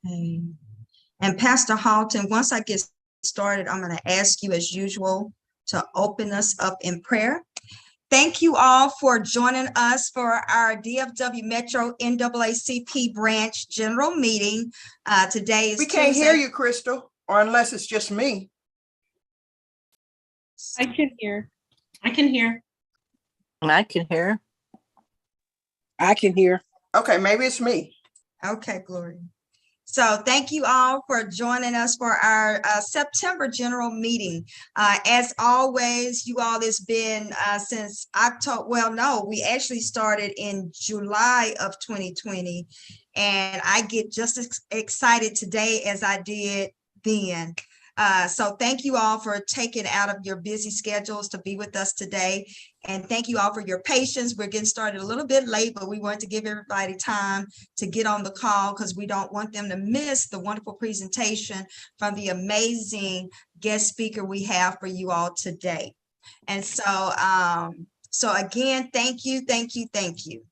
Okay. And Pastor Halton, once I get started, I'm going to ask you, as usual, to open us up in prayer. Thank you all for joining us for our DFW Metro NAACP branch general meeting. Today is We can't Tuesday. hear you, Crystal, or unless it's just me. I can hear. I can hear. I can hear. I can hear. Okay, maybe it's me. Okay, Gloria. So thank you all for joining us for our September general meeting. As always, you all, it's been since October. Well, no, we actually started in July of 2020. And I get just as excited today as I did then. So thank you all for taking out of your busy schedules to be with us today. And thank you all for your patience. We're getting started a little bit late, but we want to give everybody time to get on the call because we don't want them to miss the wonderful presentation from the amazing guest speaker we have for you all today. And so, again, thank you, thank you, thank you.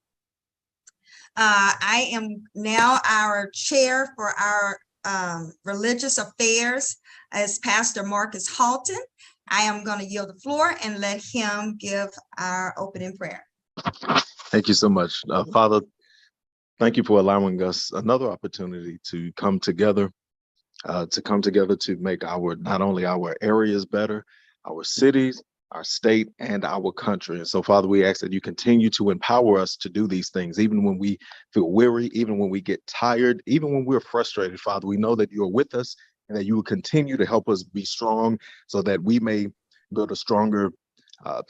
I am now our chair for our religious affairs as Pastor Marcus Halton. I am going to yield the floor and let him give our opening prayer. Thank you so much. Father, thank you for allowing us another opportunity to come together to make not only our areas better, our cities, our state, and our country. And so, Father, we ask that you continue to empower us to do these things, even when we feel weary, even when we get tired, even when we're frustrated. Father, we know that you are with us and that you will continue to help us be strong so that we may build a stronger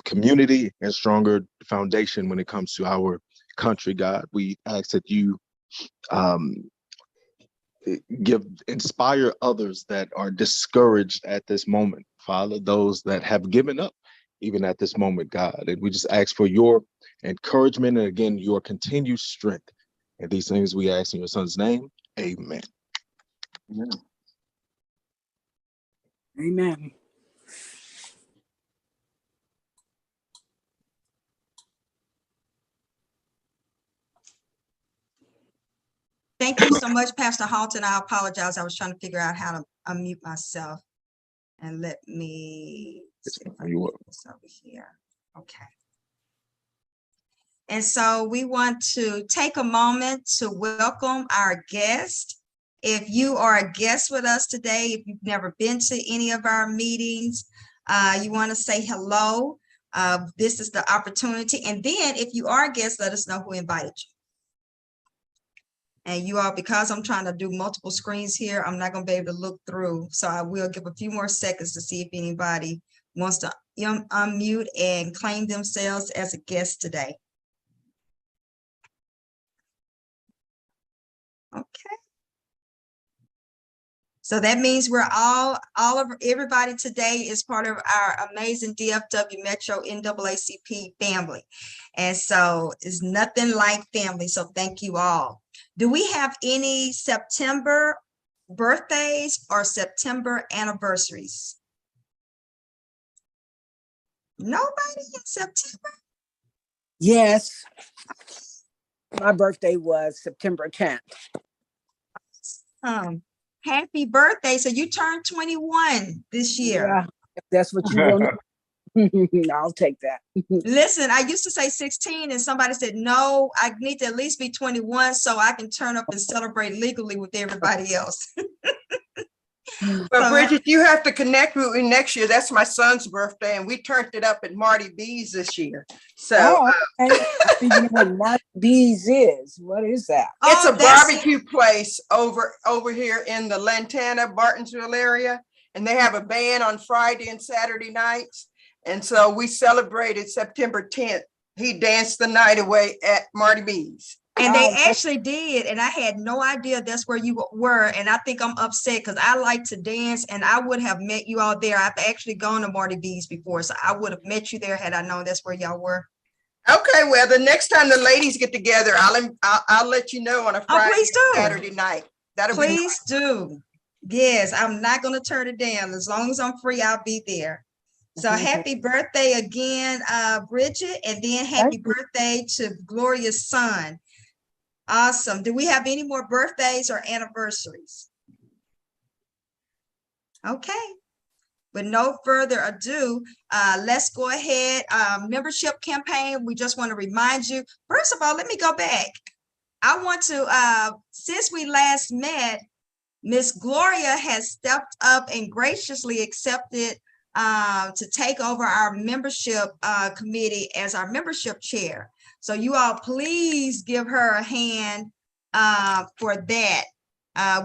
community and stronger foundation when it comes to our country, God. We ask that you inspire others that are discouraged at this moment, Father, those that have given up even at this moment, God. And we just ask for your encouragement and again, your continued strength. And these things we ask in your son's name, amen. Amen. Amen. Thank you so much, Pastor Halton. I apologize. I was trying to figure out how to unmute myself. And let me see if I can get this over here. Okay. And so we want to take a moment to welcome our guest. If you are a guest with us today, if you've never been to any of our meetings, you want to say hello. This is the opportunity. And then if you are a guest, let us know who invited you. And you all, because I'm trying to do multiple screens here, I'm not going to be able to look through. So I will give a few more seconds to see if anybody wants to unmute and claim themselves as a guest today. Okay. So that means we're everybody today is part of our amazing DFW Metro NAACP family. And so it's nothing like family. So thank you all. Do we have any September birthdays or September anniversaries? Nobody in September? Yes. My birthday was September 10th. Happy birthday. So you turned 21 this year. Yeah, if that's what you want. I'll take that. Listen, I used to say 16 and somebody said, no, I need to at least be 21 so I can turn up and celebrate legally with everybody else. Well, Bridget, you have to connect with me next year. That's my son's birthday, and we turned it up at Marty B's this year. So okay. I think you know what Marty B's is. What is that? It's a barbecue place over here in the Lantana, Bartonsville area, and they have a band on Friday and Saturday nights. And so we celebrated September 10th. He danced the night away at Marty B's. And they actually did. And I had no idea that's where you were. And I think I'm upset because I like to dance and I would have met you all there. I've actually gone to Marty B's before. So I would have met you there had I known that's where y'all were. Okay, well, the next time the ladies get together, I'll let you know on a Friday or Saturday night. Please do. Yes, I'm not going to turn it down. As long as I'm free, I'll be there. So happy birthday again, Bridget, and then happy birthday to Gloria's son. Awesome. Do we have any more birthdays or anniversaries? Okay. With no further ado, let's go ahead. Membership campaign, we just want to remind you. First of all, let me go back. I want to, since we last met, Miss Gloria has stepped up and graciously accepted to take over our membership committee as our membership chair. So you all please give her a hand for that.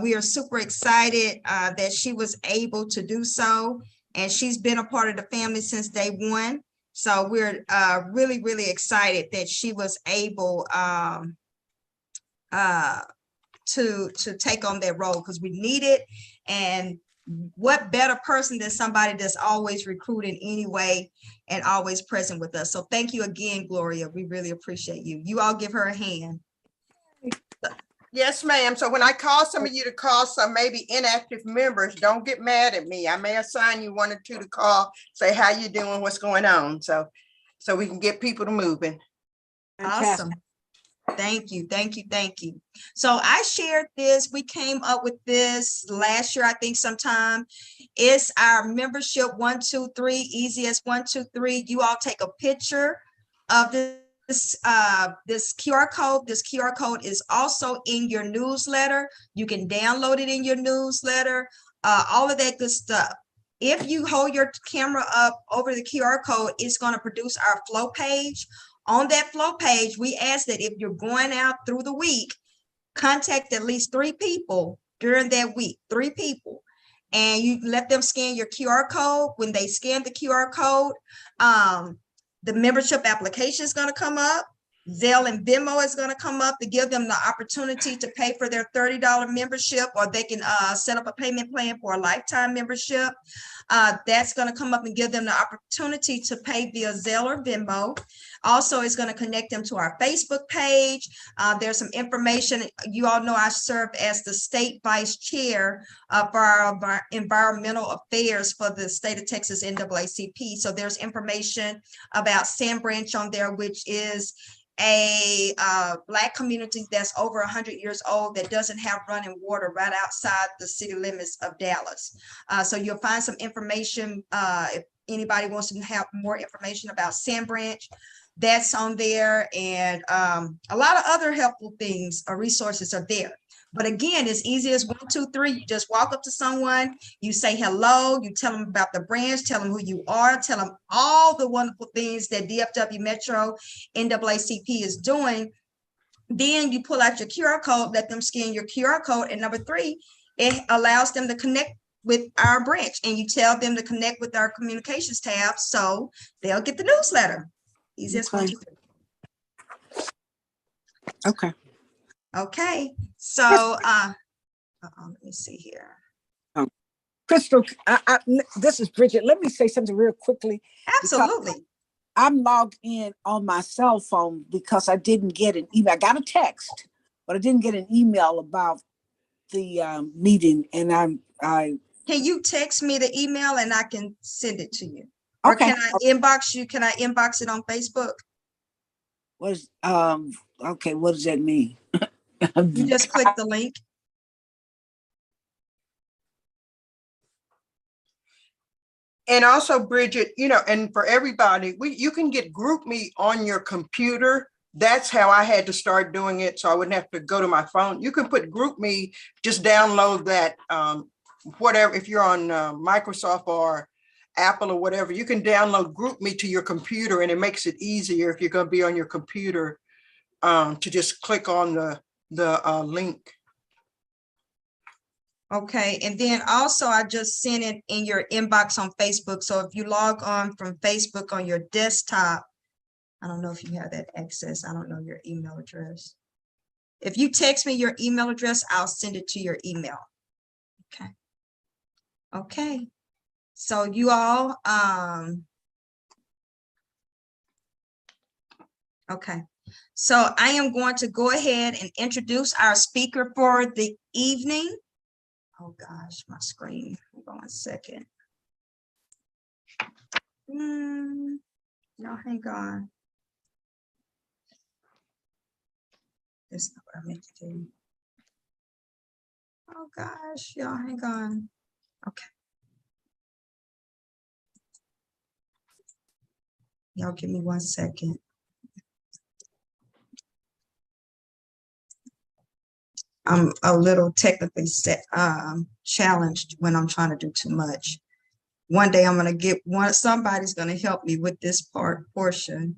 We are super excited that she was able to do so, and she's been a part of the family since day one. So we're really, really excited that she was able to take on that role, because we need it. And what better person than somebody that's always recruiting anyway and always present with us. So thank you again, Gloria. We really appreciate you. You all give her a hand. Yes, ma'am. So when I call some of you to call some maybe inactive members, don't get mad at me. I may assign you 1 or 2 to call, say how you doing, what's going on. So we can get people to moving. Awesome. Thank you. Thank you. Thank you. So I shared this. We came up with this last year, I think sometime. It's our membership 1, 2, 3, easy as 1, 2, 3. You all take a picture of this QR code. This QR code is also in your newsletter. You can download it in your newsletter, all of that good stuff. If you hold your camera up over the QR code, it's going to produce our flow page. On that flow page, we ask that if you're going out through the week, contact at least 3 people during that week, 3 people, and you let them scan your QR code. When they scan the QR code, the membership application is going to come up. Zelle and Venmo is going to come up to give them the opportunity to pay for their $30 membership, or they can set up a payment plan for a lifetime membership. That's going to come up and give them the opportunity to pay via Zelle or Venmo. Also, it's going to connect them to our Facebook page. There's some information. You all know I serve as the state vice chair for our environmental affairs for the state of Texas NAACP. So there's information about Sand Branch on there, which is a Black community that's over 100 years old that doesn't have running water right outside the city limits of Dallas. So you'll find some information if anybody wants to have more information about Sand Branch. That's on there, and a lot of other helpful things or resources are there. But again, it's easy as 1, 2, 3. You just walk up to someone, you say hello, you tell them about the branch, tell them who you are, tell them all the wonderful things that DFW Metro NAACP is doing. Then you pull out your QR code, let them scan your QR code. And number 3, it allows them to connect with our branch, and you tell them to connect with our communications tab, so they'll get the newsletter. Easy as 1, 2, 3. Okay. Okay, so let me see here. Crystal, this is Bridget. Let me say something real quickly. Absolutely. I'm logged in on my cell phone because I didn't get an email. I got a text, but I didn't get an email about the meeting. And I can you text me the email and I can send it to you? Or okay. can I inbox you? Can I inbox it on Facebook? Okay, what does that mean? You just click the link. And also, Bridget, and for everybody, you can get GroupMe on your computer. That's how I had to start doing it, so I wouldn't have to go to my phone. You can put GroupMe, just download that, whatever, if you're on Microsoft or Apple or whatever, you can download GroupMe to your computer, and it makes it easier if you're going to be on your computer to just click on the link. Okay, and then also I just sent it in your inbox on Facebook. So if you log on from Facebook on your desktop, I don't know if you have that access. I don't know your email address. If you text me your email address, I'll send it to your email. Okay. Okay. So you all, okay. So I am going to go ahead and introduce our speaker for the evening. Oh gosh, my screen. Hold on a second. No, hang on. That's not what I meant to do. Oh gosh, y'all hang on. Okay. Y'all give me 1 second. I'm a little technically challenged when I'm trying to do too much. One day I'm gonna get somebody's gonna help me with this portion.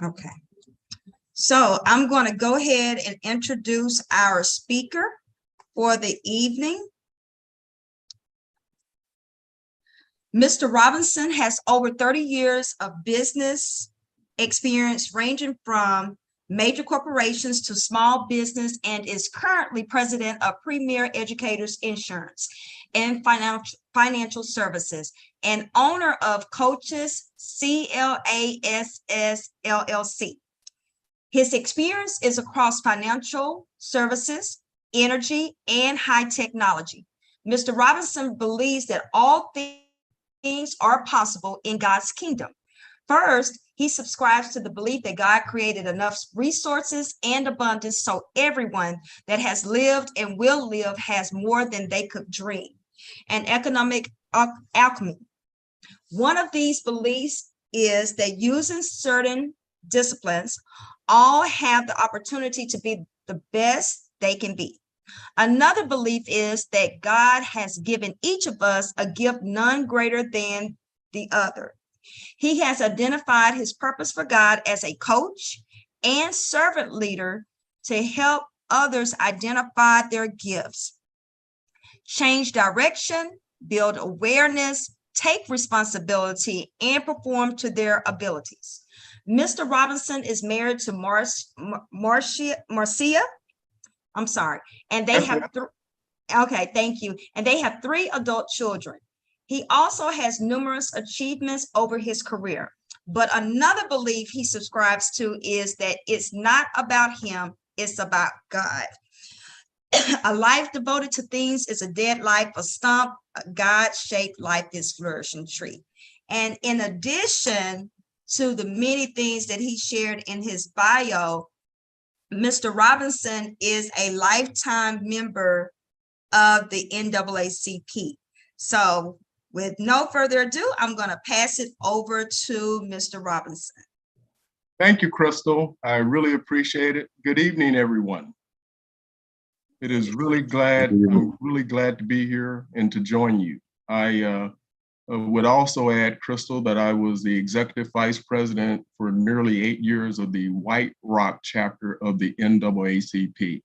Okay. So I'm going to go ahead and introduce our speaker for the evening. Mr. Robinson has over 30 years of business experience ranging from major corporations to small business and is currently president of Premier Educators Insurance and Financial Services and owner of Coaches CLASS LLC. His experience is across financial services, energy, and high technology. Mr. Robinson believes that all things are possible in God's kingdom. First, he subscribes to the belief that God created enough resources and abundance so everyone that has lived and will live has more than they could dream. And economic alchemy. One of these beliefs is that using certain disciplines, all have the opportunity to be the best they can be. Another belief is that God has given each of us a gift none greater than the other. He has identified his purpose for God as a coach and servant leader to help others identify their gifts, change direction, build awareness, take responsibility, and perform to their abilities. Mr. Robinson is married to Marcia. I'm sorry. And they have okay, thank you. And they have 3 adult children. He also has numerous achievements over his career. But another belief he subscribes to is that it's not about him, it's about God. A life devoted to things is a dead life, a stump. A God-shaped life is flourishing tree. And in addition to the many things that he shared in his bio, Mr. Robinson is a lifetime member of the NAACP. So with no further ado, I'm going to pass it over to Mr. Robinson. Thank you, Crystal. I really appreciate it. Good evening, everyone. I'm really glad to be here and to join you. I would also add, Crystal, that I was the executive vice president for nearly 8 years of the White Rock chapter of the NAACP.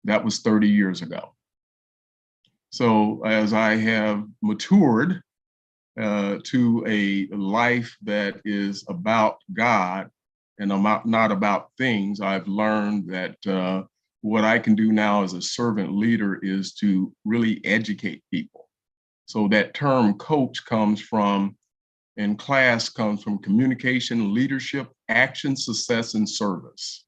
That was 30 years ago. So as I have matured to a life that is about God and not about things, I've learned that what I can do now as a servant leader is to really educate people. So that term coach comes from, and class comes from communication, leadership, action, success, and service.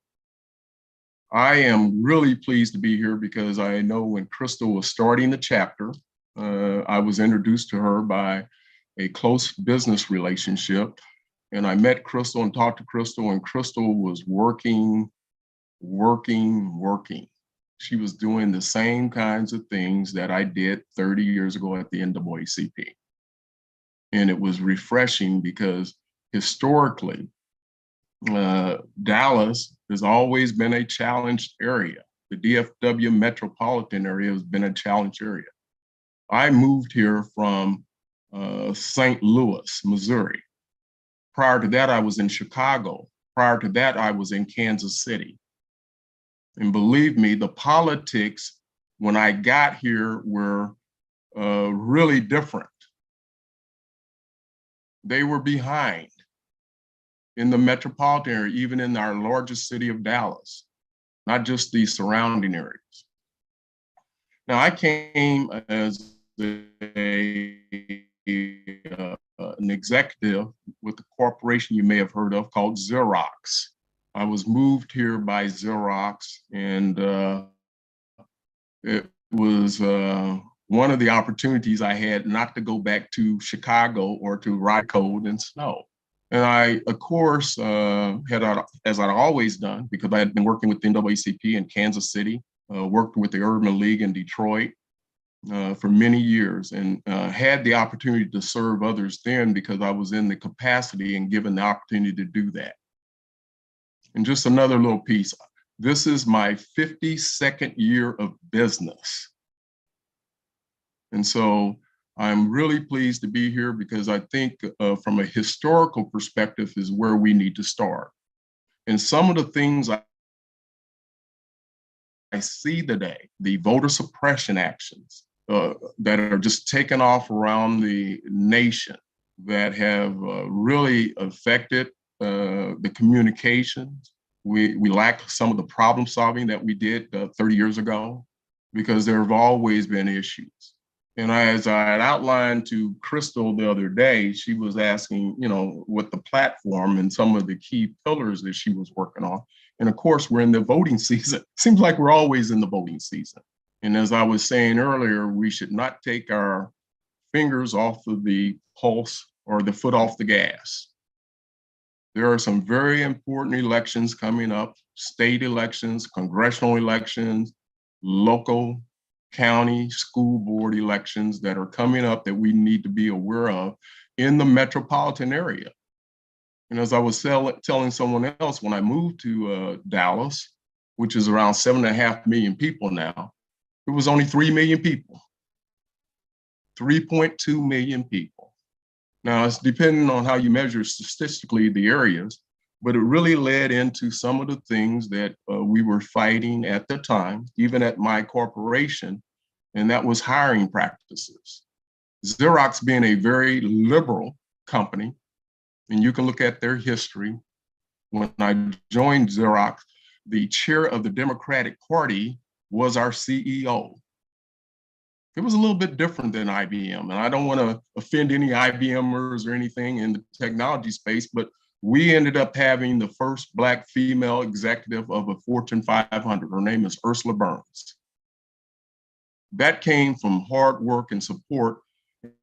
I am really pleased to be here because I know when Crystal was starting the chapter, I was introduced to her by a close business relationship. And I met Crystal and talked to Crystal, and Crystal was working. She was doing the same kinds of things that I did 30 years ago at the NAACP. And it was refreshing because historically, Dallas has always been a challenged area. The DFW metropolitan area has been a challenged area. I moved here from St. Louis, Missouri. Prior to that, I was in Chicago. Prior to that, I was in Kansas City. And believe me, the politics when I got here were really different. They were behind in the metropolitan area, even in our largest city of Dallas, not just the surrounding areas. Now, I came as a an executive with a corporation you may have heard of called Xerox. I was moved here by Xerox, and it was one of the opportunities I had not to go back to Chicago or to ride cold and snow. And I, of course, as I'd always done, because I had been working with the NAACP in Kansas City, worked with the Urban League in Detroit for many years, and had the opportunity to serve others then because I was in the capacity and given the opportunity to do that. And just another little piece, this is my 52nd year of business. And so I'm really pleased to be here because I think from a historical perspective is where we need to start. And some of the things I see today, the voter suppression actions that are just taken off around the nation that have really affected the communications. We lack some of the problem solving that we did 30 years ago because there have always been issues. And as I had outlined to Crystal the other day, she was asking, you know, what the platform and some of the key pillars that she was working on. And of course, we're in the voting season. Seems like we're always in the voting season. And as I was saying earlier, we should not take our fingers off of the pulse or the foot off the gas. There are some very important elections coming up, state elections, congressional elections, local, county, school board elections that are coming up that we need to be aware of in the metropolitan area. And as I was telling someone else, when I moved to Dallas, which is around 7.5 million people now, it was only 3 million people, 3.2 million people. Now, it's depending on how you measure statistically the areas, but it really led into some of the things that we were fighting at the time, even at my corporation, and that was hiring practices. Xerox being a very liberal company, and you can look at their history. When I joined Xerox, the chair of the Democratic Party was our CEO. It was a little bit different than IBM, and I don't want to offend any IBMers or anything in the technology space, but we ended up having the first Black female executive of a Fortune 500. Her name is Ursula Burns. That came from hard work and support,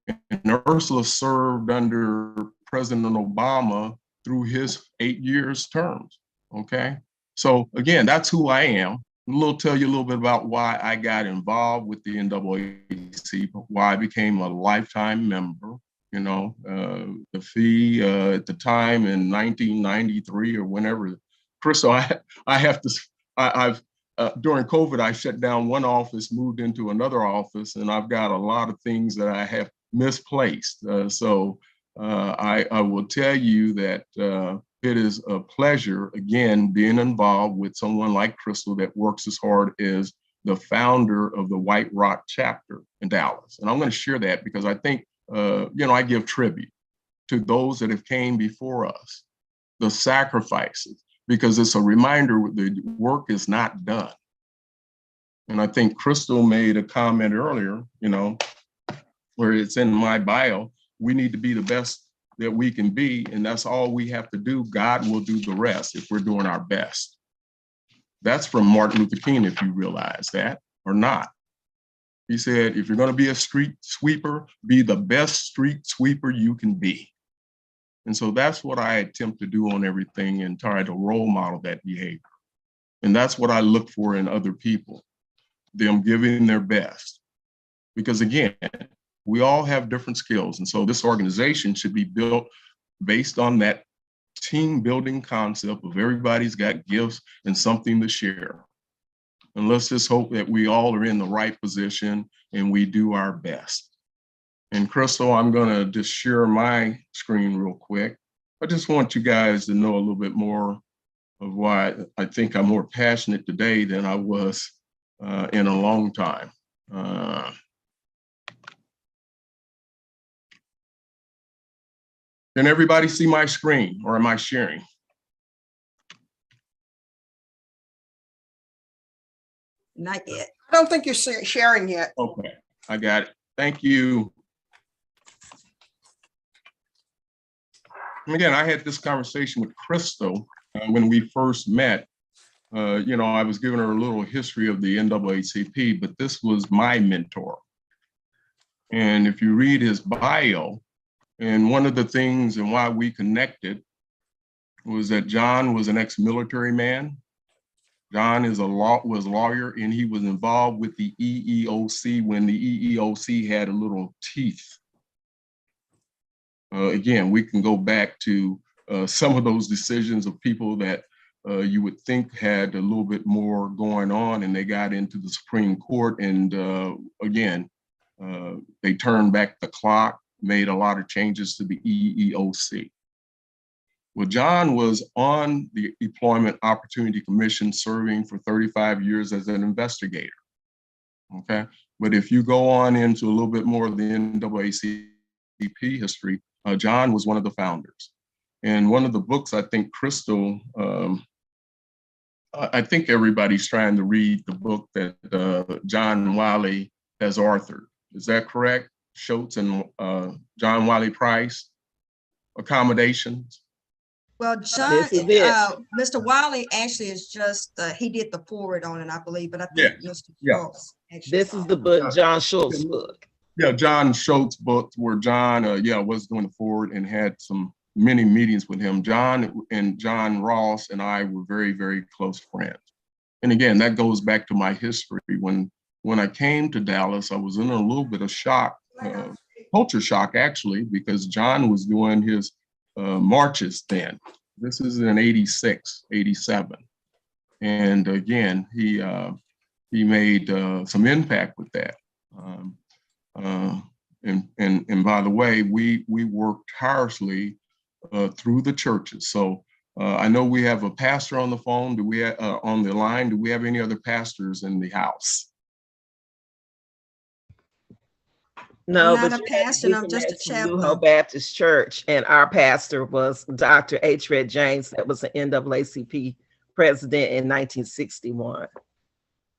and Ursula served under President Obama through his 8 years terms, okay? So again, that's who I am. Tell you a little bit about why I got involved with the NAACP, why I became a lifetime member. You know, the fee at the time in 1993 or whenever. Crystal, I've during COVID, I shut down one office, moved into another office, and I've got a lot of things that I have misplaced. So I will tell you that it is a pleasure, again, being involved with someone like Crystal that works as hard as the founder of the White Rock chapter in Dallas. And I'm going to share that because I think, I give tribute to those that have came before us, the sacrifices, because it's a reminder the work is not done. And I think Crystal made a comment earlier, where it's in my bio, we need to be the best that we can be, and that's all we have to do. God will do the rest if we're doing our best. That's from Martin Luther King, if you realize that or not. He said, if you're going to be a street sweeper, be the best street sweeper you can be. And so that's what I attempt to do on everything and try to role model that behavior. And that's what I look for in other people, them giving their best. Because again, we all have different skills. And so this organization should be built based on that team building concept of everybody's got gifts and something to share. And let's just hope that we all are in the right position and we do our best. And Crystal, I'm gonna just share my screen real quick. I just want you guys to know a little bit more of why I think I'm more passionate today than I was in a long time. Can everybody see my screen, or am I sharing? Not yet. I don't think you're sharing yet. Okay, I got it. Thank you. And again, I had this conversation with Crystal when we first met. I was giving her a little history of the NAACP, but this was my mentor. And if you read his bio, and one of the things and why we connected was that John was an ex-military man. John was a lawyer, and he was involved with the EEOC when the EEOC had a little teeth. Again, we can go back to some of those decisions of people that you would think had a little bit more going on, and they got into the Supreme Court, and again, they turned back the clock, made a lot of changes to the EEOC. Well, John was on the Employment Opportunity Commission serving for 35 years as an investigator, okay? But if you go on into a little bit more of the NAACP history, John was one of the founders. And one of the books, I think, Crystal, I think everybody's trying to read the book that John Wiley has authored. Is that correct? Schultz and John Wiley Price, Accommodations. Well, John, This is it. Mr. Wiley actually is just, he did the forward on it, I believe, but I think Mr. Yeah. Schultz actually This is the book, John Schultz's book. Yeah, John Schultz book where John, was doing the forward and had many meetings with him. John and John Ross and I were very, very close friends. And again, that goes back to my history. When I came to Dallas, I was in a little bit of shock, culture shock actually, because John was doing his marches then. This is in 86, 87. And again, he made some impact with that. And by the way, we worked tirelessly through the churches. So I know we have a pastor on the phone. Do we on the line? Do we have any other pastors in the house? No, I'm but not a you had pastor, I'm just a Deaconess from New chaplain. Hope Baptist Church, and our pastor was Dr. H. Red James, that was an NAACP president in 1961.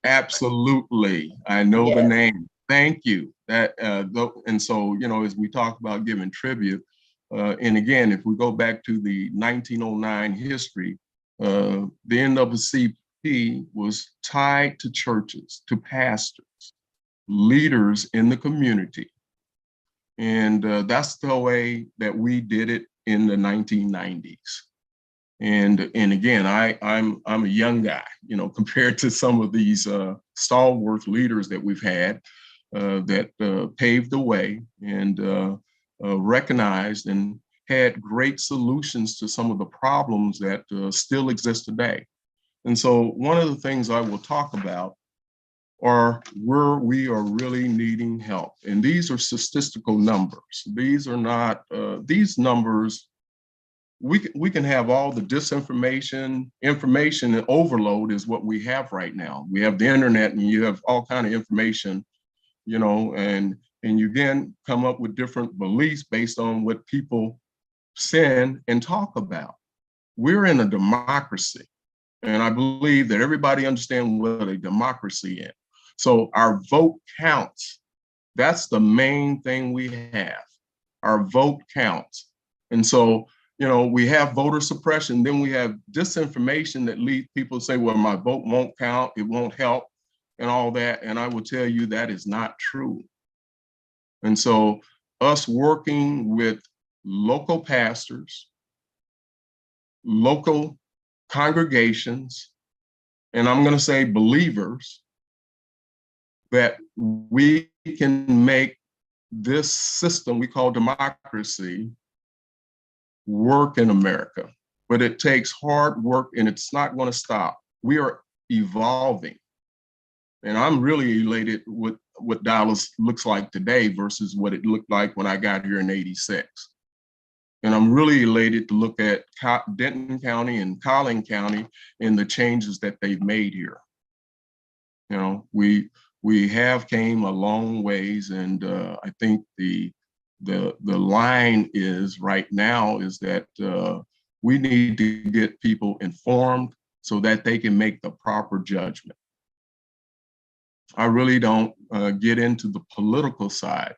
Absolutely, I know the Yes. name. Thank you. And so as we talk about giving tribute, and again, if we go back to the 1909 history, the NAACP was tied to churches, to pastors, leaders in the community. And that's the way that we did it in the 1990s. And again, I'm a young guy, compared to some of these stalwart leaders that we've had that paved the way and recognized and had great solutions to some of the problems that still exist today. And so one of the things I will talk about are where we are really needing help. And these are statistical numbers. These are not, these numbers, we can have all the disinformation, information and overload is what we have right now. We have the internet and you have all kind of information, and you then come up with different beliefs based on what people send and talk about. We're in a democracy. And I believe that everybody understands what a democracy is. So our vote counts. That's the main thing we have. Our vote counts. And so, we have voter suppression, then we have disinformation that leads people to say, well, my vote won't count, it won't help, and all that. And I will tell you that is not true. And so us working with local pastors, local congregations, and I'm going to say believers, that we can make this system we call democracy work in America. But it takes hard work and it's not going to stop. We are evolving. And I'm really elated with what Dallas looks like today versus what it looked like when I got here in 86. And I'm really elated to look at Denton County and Collin County and the changes that they've made here. We have came a long ways, and I think the line is right now is that we need to get people informed so that they can make the proper judgment. I really don't get into the political side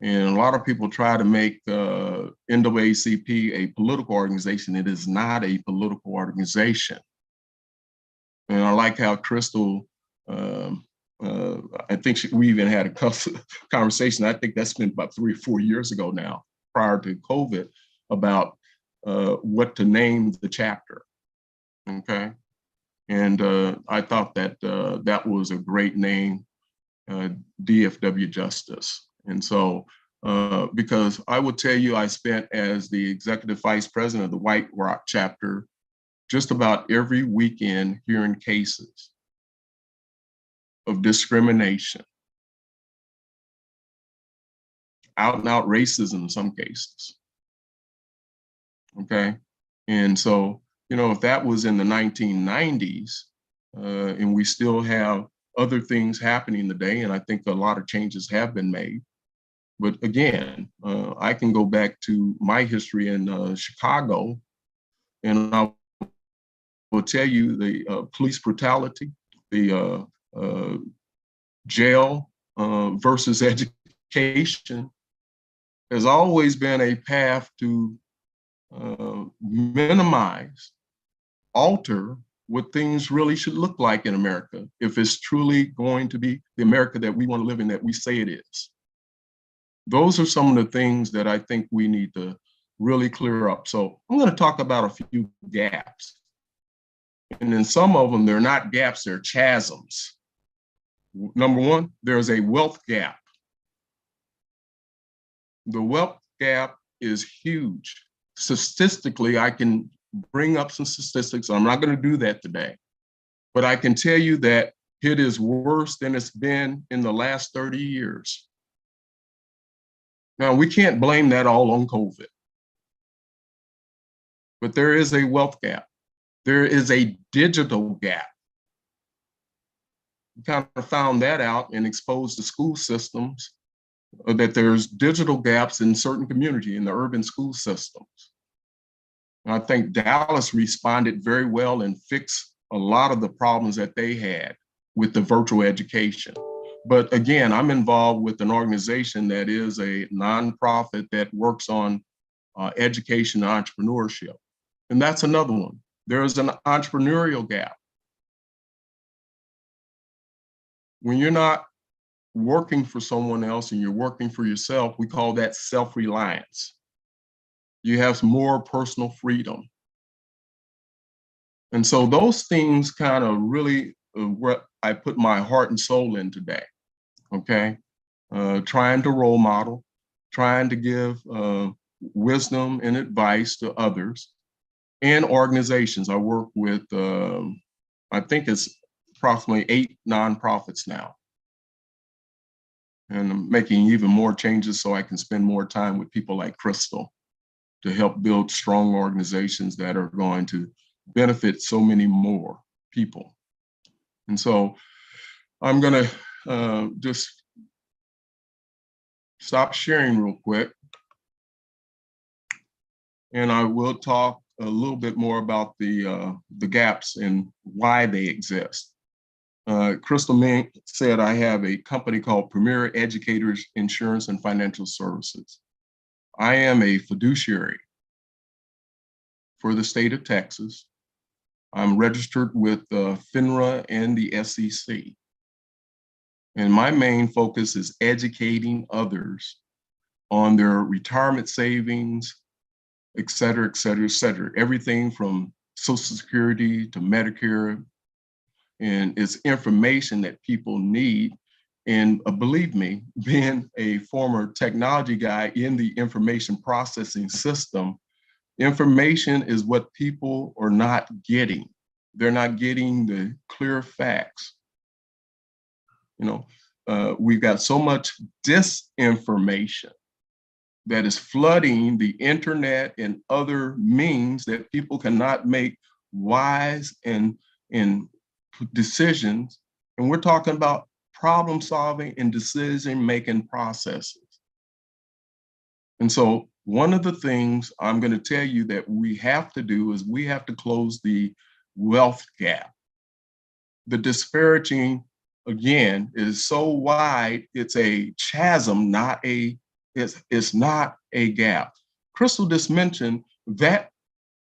And a lot of people try to make NAACP a political organization. It is not a political organization. And I like how Crystal, I think we even had a conversation, I think that's been about 3 or 4 years ago now, prior to COVID, about what to name the chapter, okay? And I thought that that was a great name, DFW Justice. And so, because I will tell you, I spent as the executive vice president of the White Rock chapter just about every weekend hearing cases of discrimination, out and out racism in some cases, okay? And so, you know, if that was in the 1990s, and we still have other things happening today, and I think a lot of changes have been made. But again, I can go back to my history in Chicago, and I will tell you the police brutality, the jail versus education has always been a path to minimize, alter what things really should look like in America if it's truly going to be the America that we want to live in, that we say it is. Those are some of the things that I think we need to really clear up. So I'm going to talk about a few gaps. And then some of them, they're not gaps, they're chasms. Number one, there's a wealth gap. The wealth gap is huge. Statistically, I can bring up some statistics. I'm not going to do that today, but I can tell you that it is worse than it's been in the last 30 years. Now, we can't blame that all on COVID, but there is a wealth gap. There is a digital gap. We kind of found that out and exposed the school systems that there's digital gaps in certain communities in the urban school systems. And I think Dallas responded very well and fixed a lot of the problems that they had with the virtual education. But again, I'm involved with an organization that is a nonprofit that works on education and entrepreneurship. And that's another one. There is an entrepreneurial gap. When you're not working for someone else and you're working for yourself, we call that self-reliance. You have more personal freedom. And so those things kind of really what I put my heart and soul in today, okay? Trying to role model, trying to give wisdom and advice to others and organizations. I work with, I think it's approximately 8 nonprofits now. And I'm making even more changes so I can spend more time with people like Crystal to help build strong organizations that are going to benefit so many more people. And so I'm gonna just stop sharing real quick. And I will talk a little bit more about the gaps and why they exist. Crystal Mink said I have a company called Premier Educators Insurance and Financial Services. I am a fiduciary for the state of Texas. I'm registered with FINRA and the SEC. And my main focus is educating others on their retirement savings, et cetera, et cetera, et cetera. Everything from Social Security to Medicare. And it's information that people need. And believe me, being a former technology guy in the information processing system, information is what people are not getting. They're not getting the clear facts. You know, we've got so much disinformation that is flooding the internet and other means that people cannot make wise and decisions. And we're talking about problem solving and decision-making processes. And so one of the things I'm going to tell you that we have to do is we have to close the wealth gap. The disparity, again, is so wide, it's a chasm, not a It's not a gap. Crystal just mentioned that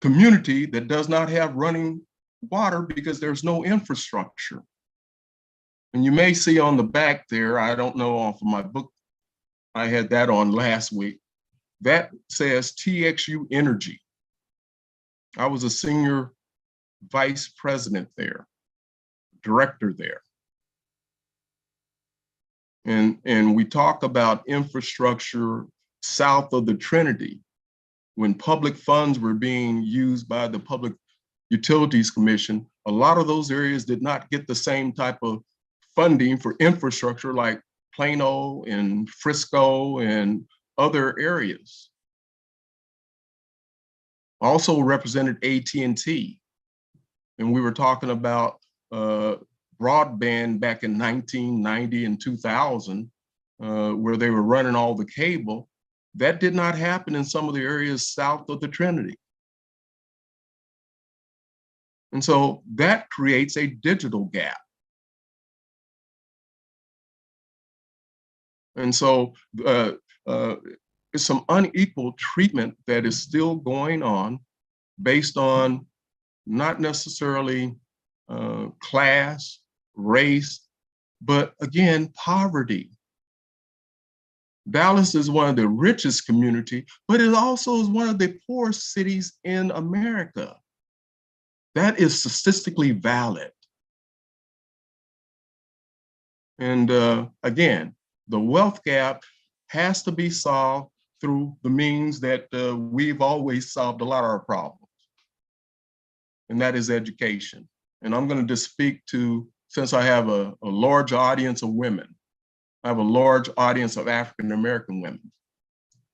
community that does not have running water because there's no infrastructure. And you may see on the back there, I don't know off of my book, I had that on last week, that says TXU Energy. I was a senior vice president there, director there. And we talk about infrastructure south of the Trinity. When public funds were being used by the Public Utilities Commission, a lot of those areas did not get the same type of funding for infrastructure like Plano and Frisco and other areas. Also represented AT&T. And we were talking about broadband back in 1990 and 2000, where they were running all the cable. That did not happen in some of the areas south of the Trinity. And so that creates a digital gap. And so there's some unequal treatment that is still going on based on not necessarily class, race, but again, poverty. Dallas is one of the richest community, but it also is one of the poorest cities in America. That is statistically valid. And again, the wealth gap has to be solved through the means that we've always solved a lot of our problems. And that is education. And I'm going to just speak to, since I have a large audience of women, I have a large audience of African-American women.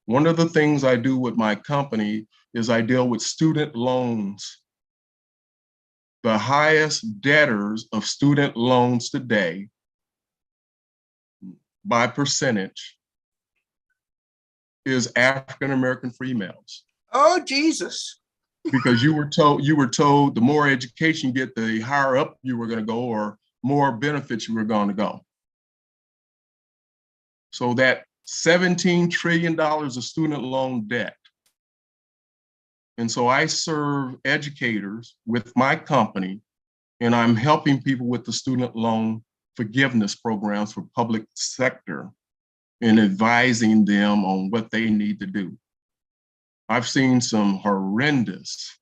One of the things I do with my company is I deal with student loans. The highest debtors of student loans today by percentage is African-American females. Oh, Jesus. Because you were told the more education you get, the higher up you were going to go, or more benefits you were going to go. So that $17 trillion of student loan debt. And so I serve educators with my company, and I'm helping people with the student loan forgiveness programs for public sector and advising them on what they need to do. I've seen some horrendous.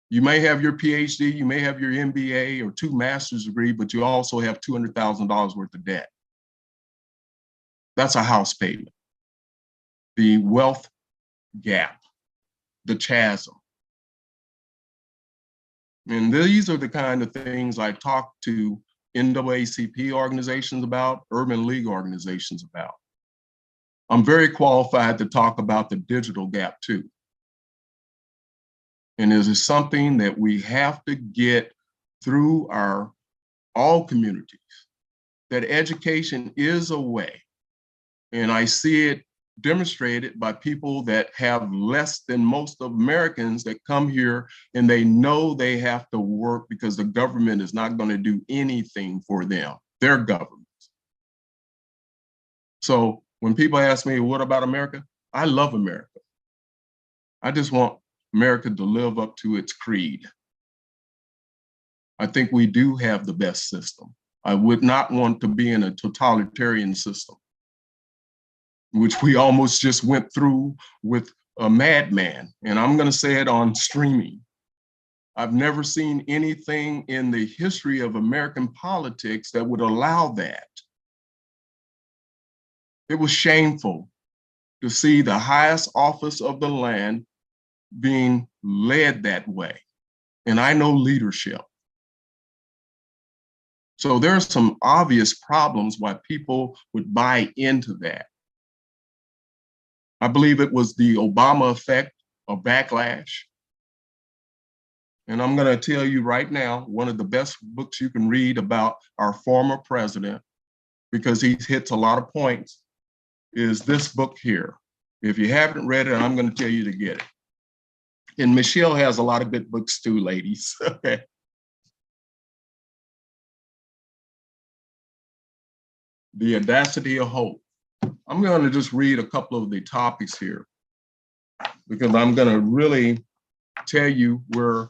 You may have your PhD, you may have your MBA or 2 master's degree, but you also have $200,000 worth of debt. That's a house payment. The wealth gap, the chasm. And these are the kind of things I talk to NAACP organizations about, urban league organizations about. I'm very qualified to talk about the digital gap too. And this is something that we have to get through all communities, that education is a way. And I see it demonstrated by people that have less than most of Americans that come here and they know they have to work because the government is not going to do anything for them, their government. So when people ask me, what about America? I love America. I just want America to live up to its creed. I think we do have the best system. I would not want to be in a totalitarian system, which we almost just went through with a madman. And I'm going to say it on streaming. I've never seen anything in the history of American politics that would allow that. It was shameful to see the highest office of the land being led that way. And I know leadership. So there are some obvious problems why people would buy into that. I believe it was the Obama effect of backlash. And I'm going to tell you right now, one of the best books you can read about our former president, because he hits a lot of points, is this book here. If you haven't read it, I'm going to tell you to get it. And Michelle has a lot of good books too, ladies. Okay. The Audacity of Hope. I'm going to just read a couple of the topics here because I'm going to really tell you where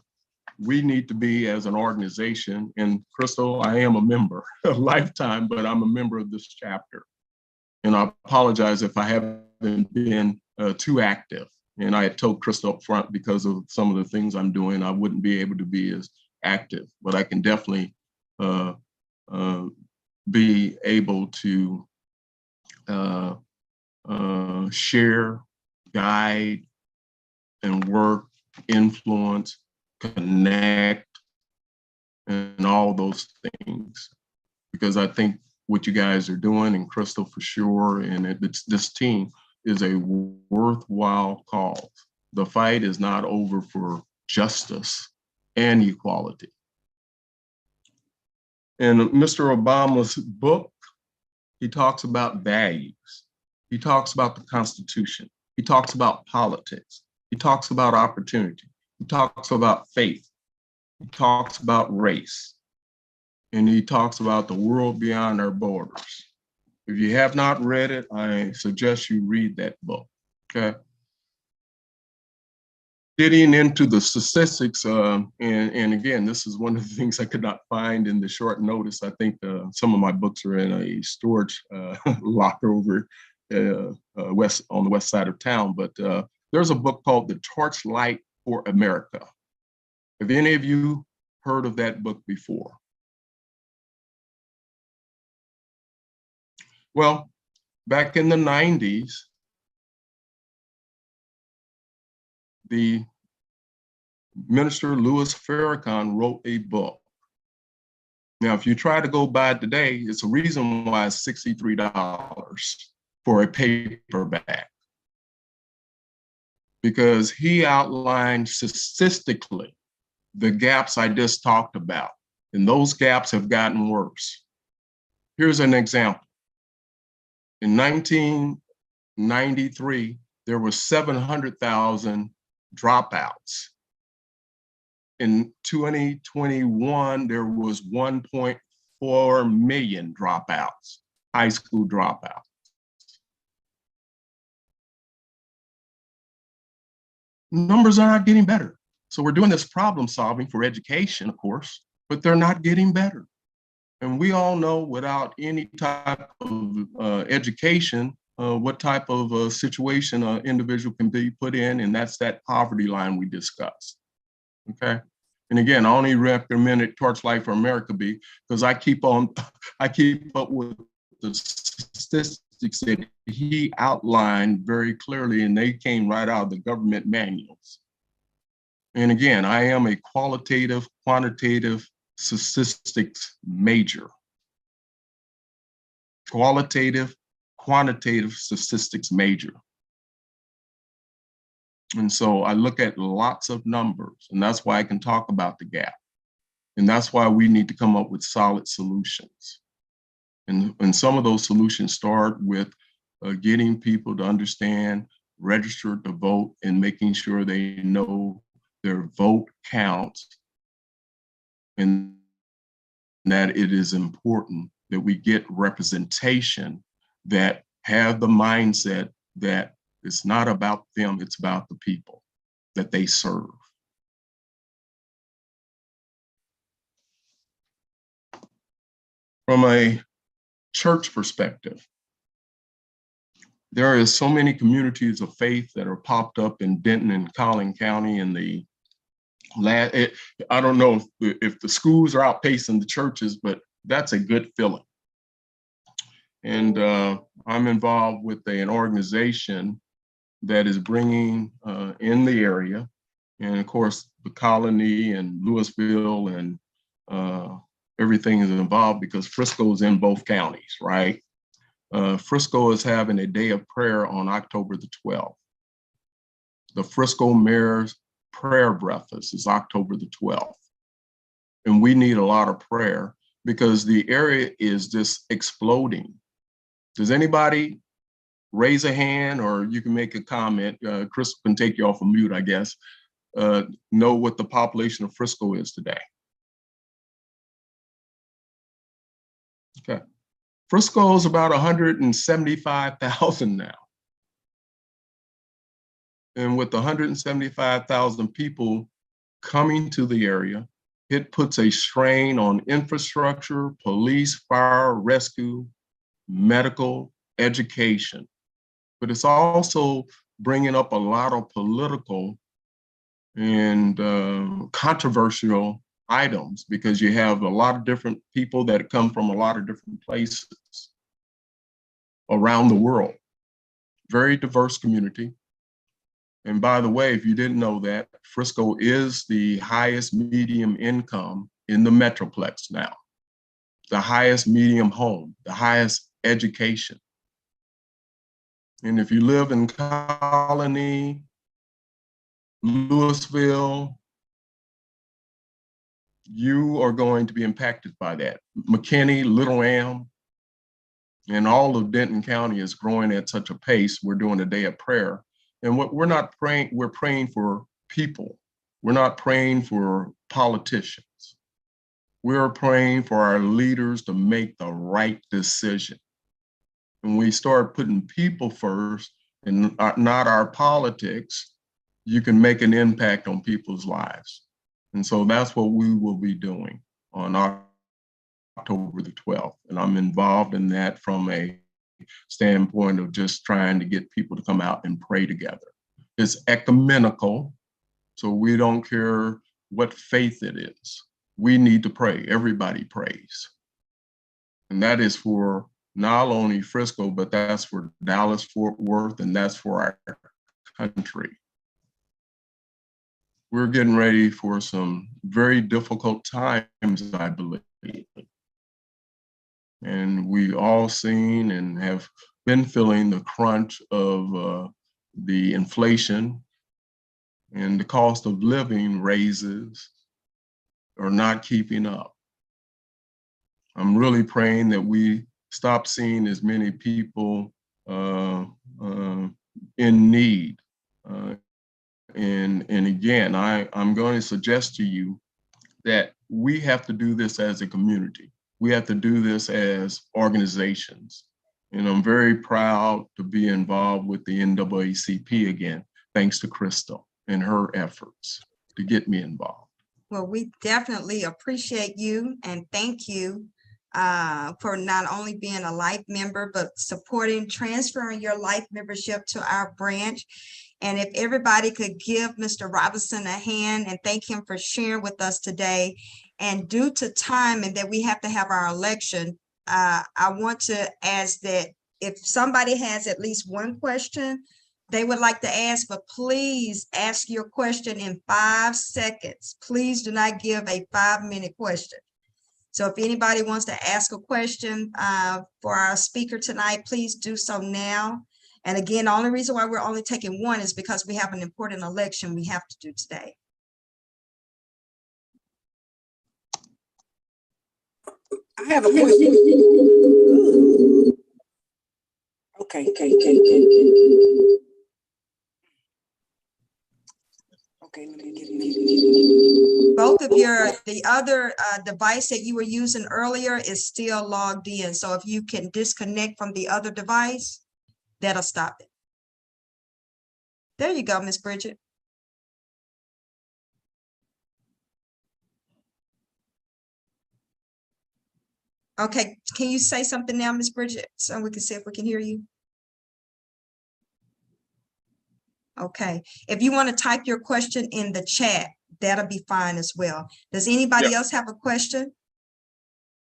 we need to be as an organization. And Crystal, I am a member, a lifetime, but I'm a member of this chapter. And I apologize if I haven't been too active. And I had told Crystal up front, because of some of the things I'm doing, I wouldn't be able to be as active, but I can definitely be able to share, guide, and work, influence, connect, and all those things. Because I think what you guys are doing, and Crystal for sure, and this team is a worthwhile cause. The fight is not over for justice and equality. In Mr. Obama's book, he talks about values. He talks about the Constitution. He talks about politics. He talks about opportunity. He talks about faith. He talks about race. And he talks about the world beyond our borders. If you have not read it, I suggest you read that book, okay? Getting into the statistics, and again, this is one of the things I could not find in the short notice. I think some of my books are in a storage locker over on the west side of town, but there's a book called The Torchlight for America. Have any of you heard of that book before? Well, back in the 90s, the Minister Louis Farrakhan wrote a book. Now, if you try to go buy it today, it's a reason why it's $63 for a paperback. Because he outlined statistically the gaps I just talked about, and those gaps have gotten worse. Here's an example. In 1993, there were 700,000 dropouts. In 2021, there was 1.4 million dropouts, high school dropouts. Numbers are not getting better. So we're doing this problem solving for education, of course, but they're not getting better. And we all know without any type of education, what type of situation an individual can be put in, and that's that poverty line we discussed, okay? And again, I only recommended Torchlight for America because I keep up with the statistics that he outlined very clearly, and they came right out of the government manuals. And again, I am a qualitative, quantitative statistics major. Qualitative, quantitative statistics major. And so I look at lots of numbers, and that's why I can talk about the gap. And that's why we need to come up with solid solutions. And some of those solutions start with getting people to understand, register to vote, and making sure they know their vote counts, and that it is important that we get representation that have the mindset that it's not about them, it's about the people that they serve. From a church perspective, there is so many communities of faith that are popped up in Denton and Collin County in the I don't know if the schools are outpacing the churches, but that's a good feeling. And I'm involved with an organization that is bringing in the area, and of course, the colony and Louisville and everything is involved because Frisco is in both counties, right? Frisco is having a day of prayer on October the 12th. The Frisco Mayor's prayer breakfast is October the 12th. And we need a lot of prayer because the area is just exploding. Does anybody raise a hand, or you can make a comment? Chris can take you off of mute, I guess. Know what the population of Frisco is today? Okay. Frisco is about 175,000 now. And with 175,000 people coming to the area, it puts a strain on infrastructure, police, fire, rescue, medical, education. But it's also bringing up a lot of political and controversial items, because you have a lot of different people that come from a lot of different places around the world. Very diverse community. And by the way, if you didn't know that, Frisco is the highest medium income in the Metroplex now, the highest medium home, the highest education. And if you live in Colony, Louisville, you are going to be impacted by that. McKinney, Little Am, and all of Denton County is growing at such a pace. We're doing a day of prayer. And what we're not praying, we're praying for people. We're not praying for politicians. We're praying for our leaders to make the right decision. When we start putting people first and not our politics, you can make an impact on people's lives. And so that's what we will be doing on October the 12th. And I'm involved in that from a standpoint of just trying to get people to come out and pray together. It's ecumenical, so we don't care what faith it is. We need to pray. Everybody prays. And that is for not only Frisco, but that's for Dallas, Fort Worth, and that's for our country. We're getting ready for some very difficult times, I believe. And we all seen and have been feeling the crunch of the inflation, and the cost of living raises are not keeping up. I'm really praying that we stop seeing as many people in need. And again, I'm going to suggest to you that we have to do this as a community. We have to do this as organizations. And I'm very proud to be involved with the NAACP again, thanks to Crystal and her efforts to get me involved. Well, we definitely appreciate you and thank you for not only being a Life member, but supporting, transferring your Life membership to our branch. And if everybody could give Mr. Robinson a hand and thank him for sharing with us today. And due to time and that we have to have our election, I want to ask that if somebody has at least one question they would like to ask, but please ask your question in 5 seconds. Please do not give a 5-minute question. So if anybody wants to ask a question for our speaker tonight, please do so now. And again, the only reason why we're only taking one is because we have an important election we have to do today. I have a question. Okay. Okay, let me get it. Both of the other device that you were using earlier is still logged in. So if you can disconnect from the other device, that'll stop it. There you go, Miss Bridget. Okay, can you say something now, Miss Bridget, so we can see if we can hear you? Okay, if you want to type your question in the chat, that'll be fine as well. Does anybody else have a question